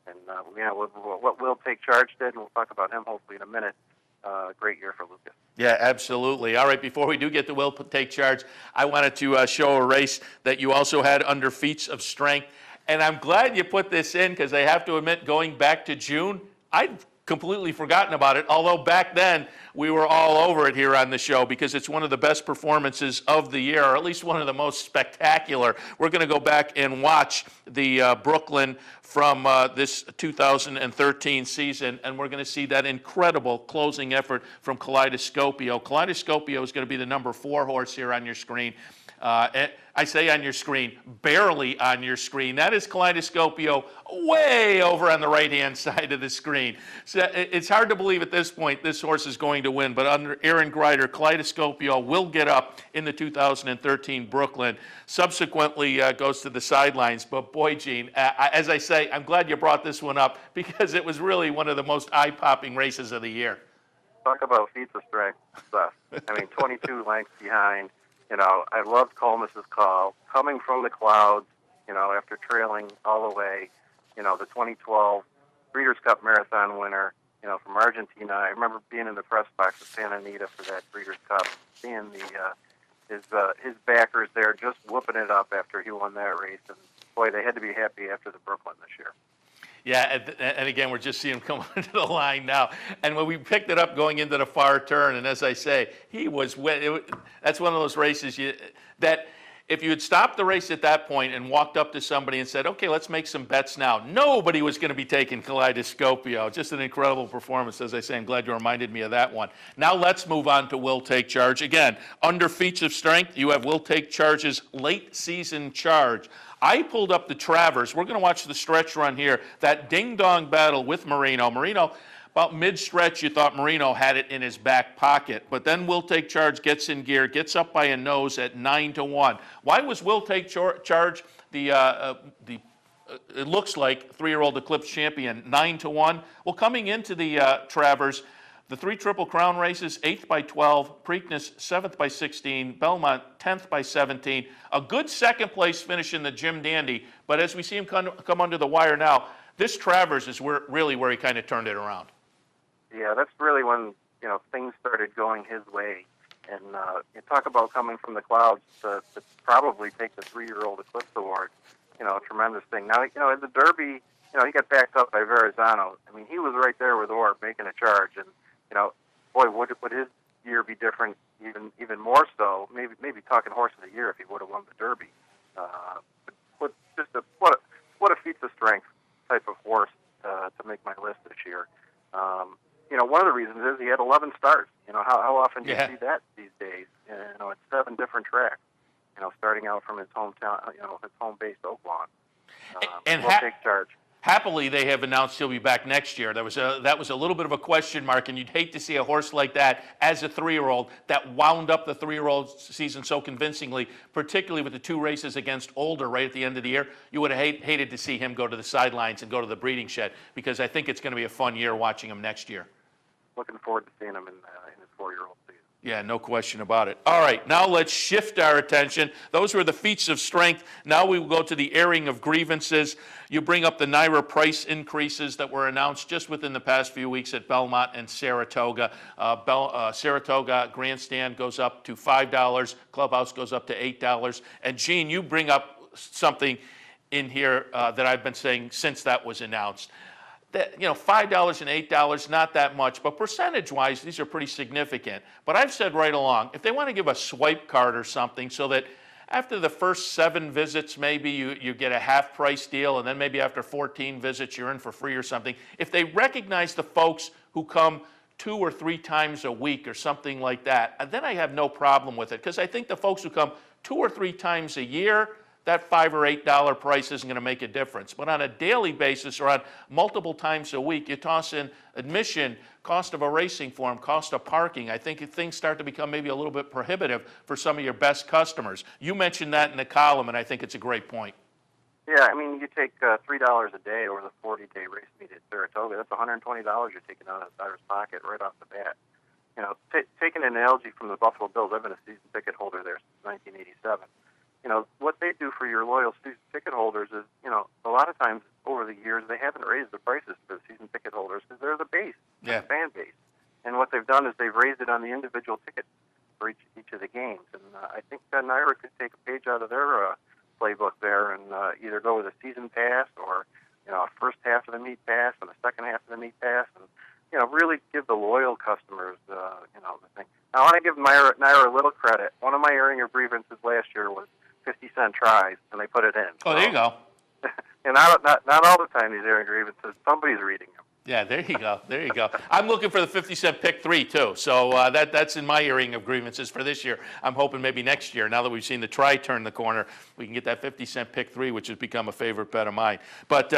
Speaker 12: and what Will Take Charge did, and we'll talk about him hopefully in a minute. Great year for Lukas.
Speaker 2: Yeah, absolutely. All right, before we do get to Will Take Charge, I wanted to show a race that you also had under feats of strength. And I'm glad you put this in because I have to admit, going back to June, I'd completely forgotten about it, although back then we were all over it here on the show because it's one of the best performances of the year, or at least one of the most spectacular. We're going to go back and watch the Brooklyn from this 2013 season, and we're going to see that incredible closing effort from Kaleidoscopio. Kaleidoscopio is going to be the number 4 horse here on your screen. I say on your screen, barely on your screen. That is Kaleidoscopio way over on the right-hand side of the screen. So it's hard to believe at this point this horse is going to win, but under Aaron Greider, Kaleidoscopio will get up in the 2013 Brooklyn. Subsequently goes to the sidelines. But boy, Gene, as I say, I'm glad you brought this one up because it was really one of the most eye-popping races of the year.
Speaker 12: Talk about feats of strength stuff. 22 lengths behind. I loved Colmus's call, coming from the clouds, after trailing all the way, the 2012 Breeders' Cup Marathon winner, from Argentina. I remember being in the press box at Santa Anita for that Breeders' Cup, seeing his backers there just whooping it up after he won that race. And boy, they had to be happy after the Brooklyn this year.
Speaker 2: Yeah, and again, we're just seeing him come onto the line now. And when we picked it up going into the far turn, and as I say, he was that's one of those races that if you had stopped the race at that point and walked up to somebody and said, okay, let's make some bets now, nobody was going to be taking Kaleidoscopio. Just an incredible performance. As I say, I'm glad you reminded me of that one. Now let's move on to Will Take Charge. Again, under feats of strength, you have Will Take Charge's late season charge. I pulled up the Travers. We're going to watch the stretch run here. That ding-dong battle with Marino. Marino, about mid-stretch, you thought Marino had it in his back pocket. But then Will Take Charge gets in gear, gets up by a nose at 9-1. Why was Will Take Charge it looks like 3-year-old Eclipse champion, 9-1? Well, coming into the Travers, the 3 Triple Crown races, 8th by 12, Preakness 7th by 16, Belmont 10th by 17. A good second place finish in the Jim Dandy, but as we see him come under the wire now, this Travers is really where he kind of turned it around.
Speaker 12: Yeah, that's really when, things started going his way. And you talk about coming from the clouds to probably take the 3-year-old Eclipse Award, a tremendous thing. Now, in the Derby, he got backed up by Verrazano. I mean, he was right there with Orr making a charge, and boy, would his year be different even more so? Maybe talking horse of the year if he would have won the Derby. But what a feat of strength type of horse to make my list this year. One of the reasons is he had 11 starts. How often do you see that these days? It's 7 different tracks. Starting out from his hometown, his home base, Oak Lawn.
Speaker 2: And
Speaker 12: Will Take Charge.
Speaker 2: Happily, they have announced he'll be back next year. That was a little bit of a question mark, and you'd hate to see a horse like that as a 3-year-old that wound up the 3-year-old season so convincingly, particularly with the 2 races against Older right at the end of the year. You would have hated to see him go to the sidelines and go to the breeding shed, because I think it's going to be a fun year watching him next year.
Speaker 12: Looking forward to seeing him in his 4-year-old season.
Speaker 2: Yeah, no question about it. All right, now let's shift our attention. Those were the feats of strength. Now we will go to the airing of grievances. You bring up the NYRA price increases that were announced just within the past few weeks at Belmont and Saratoga. Saratoga grandstand goes up to $5. Clubhouse goes up to $8. And Gene, you bring up something in here that I've been saying since that was announced. That, $5 and $8, not that much, but percentage-wise, these are pretty significant. But I've said right along, if they want to give a swipe card or something so that after the first 7 visits, maybe you get a half-price deal, and then maybe after 14 visits, you're in for free or something. If they recognize the folks who come 2 or 3 times a week or something like that, then I have no problem with it, because I think the folks who come 2 or 3 times a year, that $5 or $8 price isn't going to make a difference. But on a daily basis or on multiple times a week, you toss in admission, cost of a racing form, cost of parking. I think things start to become maybe a little bit prohibitive for some of your best customers. You mentioned that in the column, and I think it's a great point.
Speaker 12: Yeah, I mean, you take $3 a day over the 40-day race meet at Saratoga. That's $120 you're taking out of the driver's pocket right off the bat. Taking an analogy from the Buffalo Bills, I've been a season ticket holder there since 1987. What they do for your loyal season ticket holders is, a lot of times over the years, they haven't raised the prices for the season ticket holders because they're the base, the fan base. And what they've done is they've raised it on the individual tickets for each of the games. And I think NYRA could take a page out of their playbook there and either go with a season pass or, a first half of the meet pass and a second half of the meet pass and, really give the loyal customers, the thing. Now, I want to give NYRA a little credit. One of my airing of grievances last year was 50-cent tries, and they put it in.
Speaker 2: Oh, there you go.
Speaker 12: And not all the time these airing grievances, somebody's reading them.
Speaker 2: Yeah, there you go. There you go. I'm looking for the 50-cent pick 3 too. So that's in my airing of grievances for this year. I'm hoping maybe next year, now that we've seen the try turn the corner, we can get that 50-cent pick 3, which has become a favorite bet of mine. But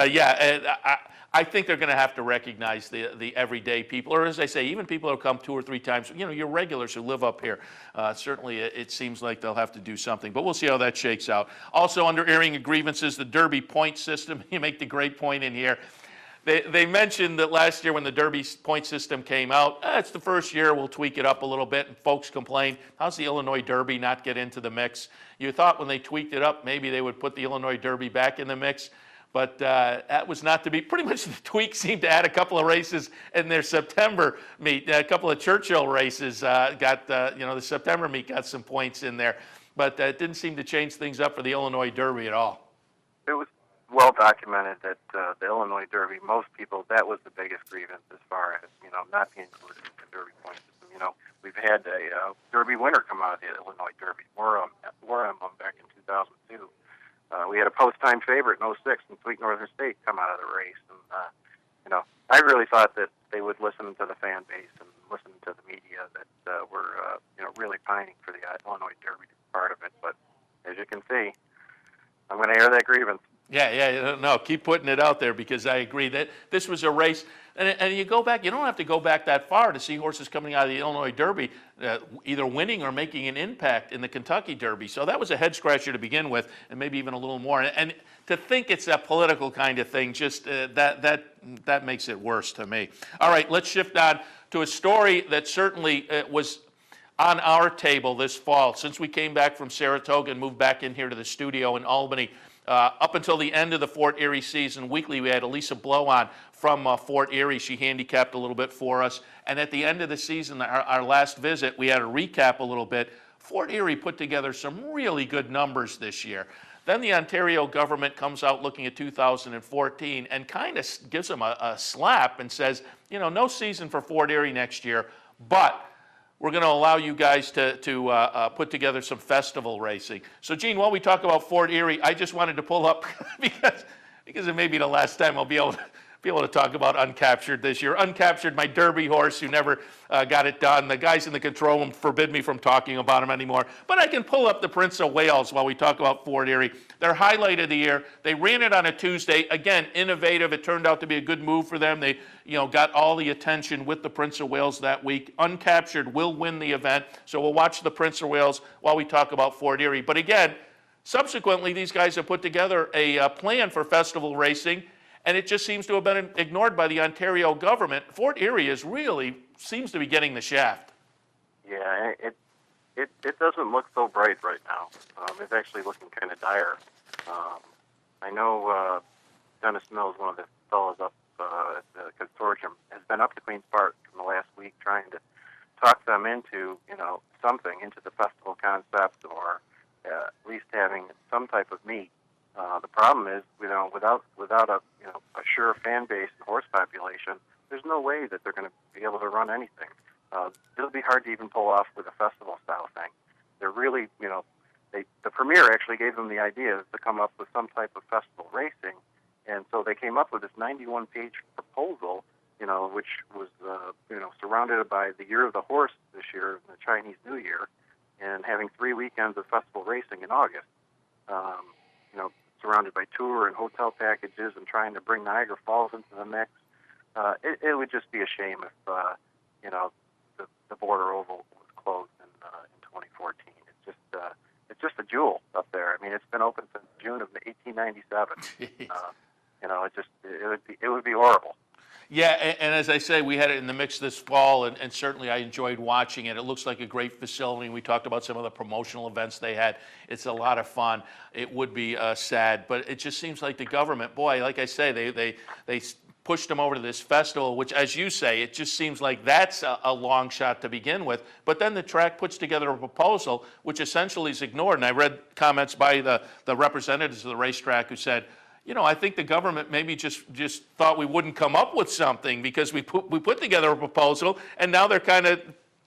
Speaker 2: I think they're going to have to recognize the everyday people, or as I say, even people who come 2 or 3 times. Your regulars who live up here. Certainly, it seems like they'll have to do something. But we'll see how that shakes out. Also, under airing of grievances, the Derby point system. You make the great point in here. They mentioned that last year when the Derby point system came out, it's the first year, we'll tweak it up a little bit, and folks complained, how's the Illinois Derby not get into the mix? You thought when they tweaked it up, maybe they would put the Illinois Derby back in the mix, but that was not to be. Pretty much the tweak seemed to add a couple of races in their September meet. A couple of Churchill races got, the September meet got some points in there, but it didn't seem to change things up for the Illinois Derby at all.
Speaker 12: It was well documented that the Illinois Derby, most people, that was the biggest grievance as far as, not being included in the Derby point system. We've had a Derby winner come out of the Illinois Derby, Warham back in 2002. We had a post-time favorite in 06 in Sweet Northern State come out of the race. And, I really thought that they would listen to the fan base and listen to the media that were, really pining for the Illinois Derby to be part of it. But as you can see, I'm going to air that grievance.
Speaker 2: Yeah, no, keep putting it out there because I agree that this was a race. And you go back, you don't have to go back that far to see horses coming out of the Illinois Derby either winning or making an impact in the Kentucky Derby. So that was a head scratcher to begin with, and maybe even a little more. And to think it's a political kind of thing, just that makes it worse to me. All right, let's shift on to a story that certainly was on our table this fall. Since we came back from Saratoga and moved back in here to the studio in Albany, up until the end of the Fort Erie season, weekly we had Elisa Blow on from Fort Erie. She handicapped a little bit for us. And at the end of the season, our last visit, we had a recap a little bit. Fort Erie put together some really good numbers this year. Then the Ontario government comes out looking at 2014 and kind of gives them a slap and says, no season for Fort Erie next year, but we're going to allow you guys to put together some festival racing. So, Gene, while we talk about Fort Erie, I just wanted to pull up because it may be the last time I'll be able to talk about Uncaptured this year. Uncaptured, my Derby horse who never got it done. The guys in the control room forbid me from talking about him anymore. But I can pull up the Prince of Wales while we talk about Fort Erie. Their highlight of the year. They ran it on a Tuesday. Again, innovative. It turned out to be a good move for them. They got all the attention with the Prince of Wales that week. Uncaptured will win the event. So we'll watch the Prince of Wales while we talk about Fort Erie. But again, subsequently, these guys have put together a plan for festival racing, and it just seems to have been ignored by the Ontario government. Fort Erie really seems to be getting the shaft.
Speaker 12: Yeah, it doesn't look so bright right now. It's actually looking kind of dire. I know Dennis Mills, one of the fellows up at the consortium, has been up to Queen's Park in the last week trying to talk them into, something, into the festival concept or at least having some type of meet. The problem is, without a sure fan base and horse population, there's no way that they're going to be able to run anything. It'll be hard to even pull off with a festival style thing. They're really, the Premier actually gave them the idea to come up with some type of festival racing, and so they came up with this 91-page proposal, which was, surrounded by the Year of the Horse this year, the Chinese New Year, and having 3 weekends of festival racing in August. Surrounded by tour and hotel packages and trying to bring Niagara Falls into the mix. It would just be a shame if, the Border Oval was closed in 2014. It's just a jewel up there. I mean, it's been open since June of 1897. It would be horrible.
Speaker 2: Yeah, and as I say, we had it in the mix this fall, and certainly I enjoyed watching it. It looks like a great facility. We talked about some of the promotional events they had. It's a lot of fun. It would be sad, but it just seems like the government, boy, like I say, they pushed them over to this festival, which, as you say, it just seems like that's a long shot to begin with. But then the track puts together a proposal, which essentially is ignored. And I read comments by the representatives of the racetrack who said, I think the government maybe just thought we wouldn't come up with something because we put together a proposal, and now they're kind of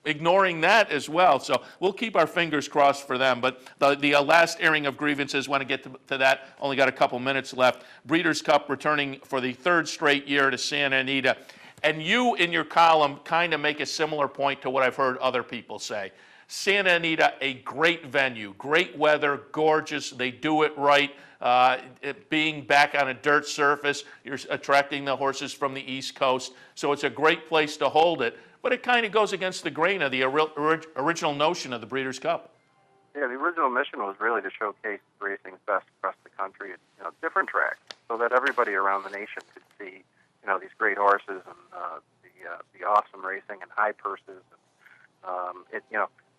Speaker 2: ignoring that as well. So we'll keep our fingers crossed for them. But the last airing of grievances, want to get to that, only got a couple minutes left. Breeders' Cup returning for the third straight year to Santa Anita. And you, in your column, kind of make a similar point to what I've heard other people say. Santa Anita, a great venue, great weather, gorgeous, they do it right. It being back on a dirt surface, you're attracting the horses from the East Coast, so it's a great place to hold it. But it kind of goes against the grain of the original notion of the Breeders' Cup.
Speaker 12: Yeah, the original mission was really to showcase racing's best across the country at different tracks, so that everybody around the nation could see these great horses and the awesome racing and high purses. And,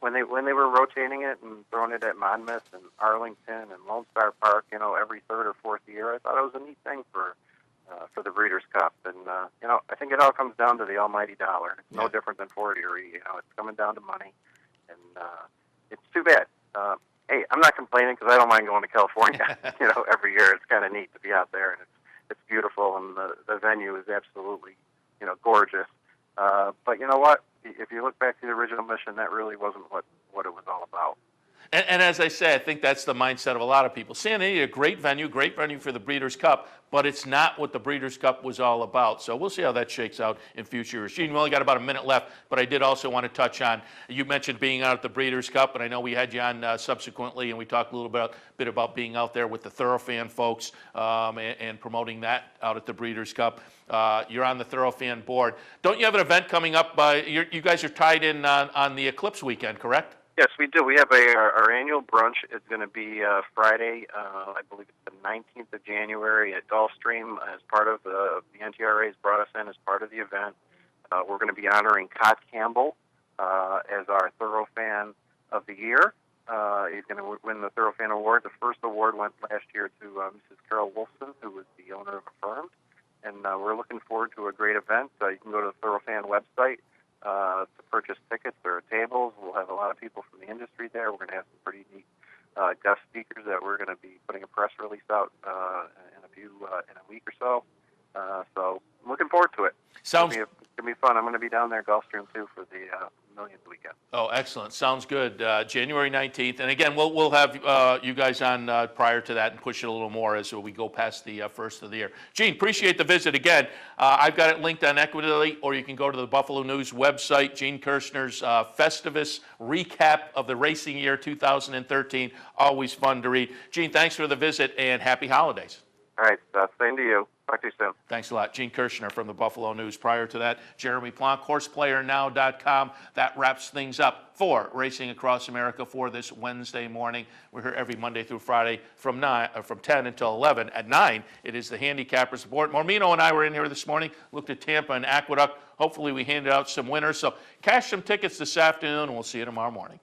Speaker 12: when they were rotating it and throwing it at Monmouth and Arlington and Lone Star Park, every third or fourth year, I thought it was a neat thing for the Breeders' Cup. And I think it all comes down to the almighty dollar. It's no different than Fort Erie. It's coming down to money, and it's too bad. Hey, I'm not complaining because I don't mind going to California. Every year it's kind of neat to be out there, and it's beautiful, and the venue is absolutely gorgeous. But you know what? If you look back to the original mission, that really wasn't what it was all about.
Speaker 2: And as I say, I think that's the mindset of a lot of people. Santa Anita, great venue for the Breeders' Cup, but it's not what the Breeders' Cup was all about. So we'll see how that shakes out in future years. Gene, we only got about a minute left, but I did also want to touch on, you mentioned being out at the Breeders' Cup, and I know we had you on subsequently, and we talked a little bit about being out there with the Thoroughfan folks and promoting that out at the Breeders' Cup. You're on the Thoroughfan board. Don't you have an event coming up? You guys are tied in on the Eclipse weekend, correct?
Speaker 12: Yes, we do. We have our annual brunch. It's going to be Friday, I believe it's the 19th of January at Gulfstream as part of the NTRA's brought us in as part of the event. We're going to be honoring Cott Campbell as our Thoroughfan of the Year. He's going to win the Thoroughfan Award. The first award went last year to Mrs. Carol Wolfson, who was the owner of Affirmed. And we're looking forward to a great event. You can go to the Thoroughfan website to purchase tickets or tables. We'll have a lot of people from the industry there. We're going to have some pretty neat guest speakers that we're going to be putting a press release out in a week or so. So I'm looking forward to it. It's going to be fun. I'm going to be down there at Gulfstream too for the Millions weekend.
Speaker 2: Oh, excellent. Sounds good. January 19th. And again, we'll have you guys on prior to that and push it a little more as we go past the first of the year. Gene, appreciate the visit again. I've got it linked on Equity, or you can go to the Buffalo News website. Gene Kirshner's Festivus recap of the racing year 2013. Always fun to read. Gene, thanks for the visit and happy holidays.
Speaker 12: All right. Same to you. Talk to you soon.
Speaker 2: Thanks a lot. Gene Kirshner from the Buffalo News. Prior to that, Jeremy Plonk, HorsePlayerNow.com. That wraps things up for Racing Across America for this Wednesday morning. We're here every Monday through Friday from 10 until 11. At 9, it is the Handicappers Report. Mormino and I were in here this morning, looked at Tampa and Aqueduct. Hopefully we handed out some winners. So cash some tickets this afternoon, and we'll see you tomorrow morning.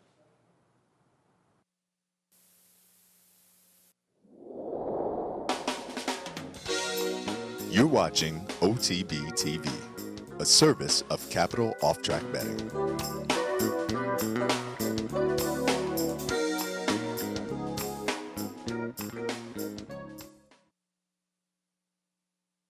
Speaker 1: You're watching OTB TV, a service of Capital Off Track Betting.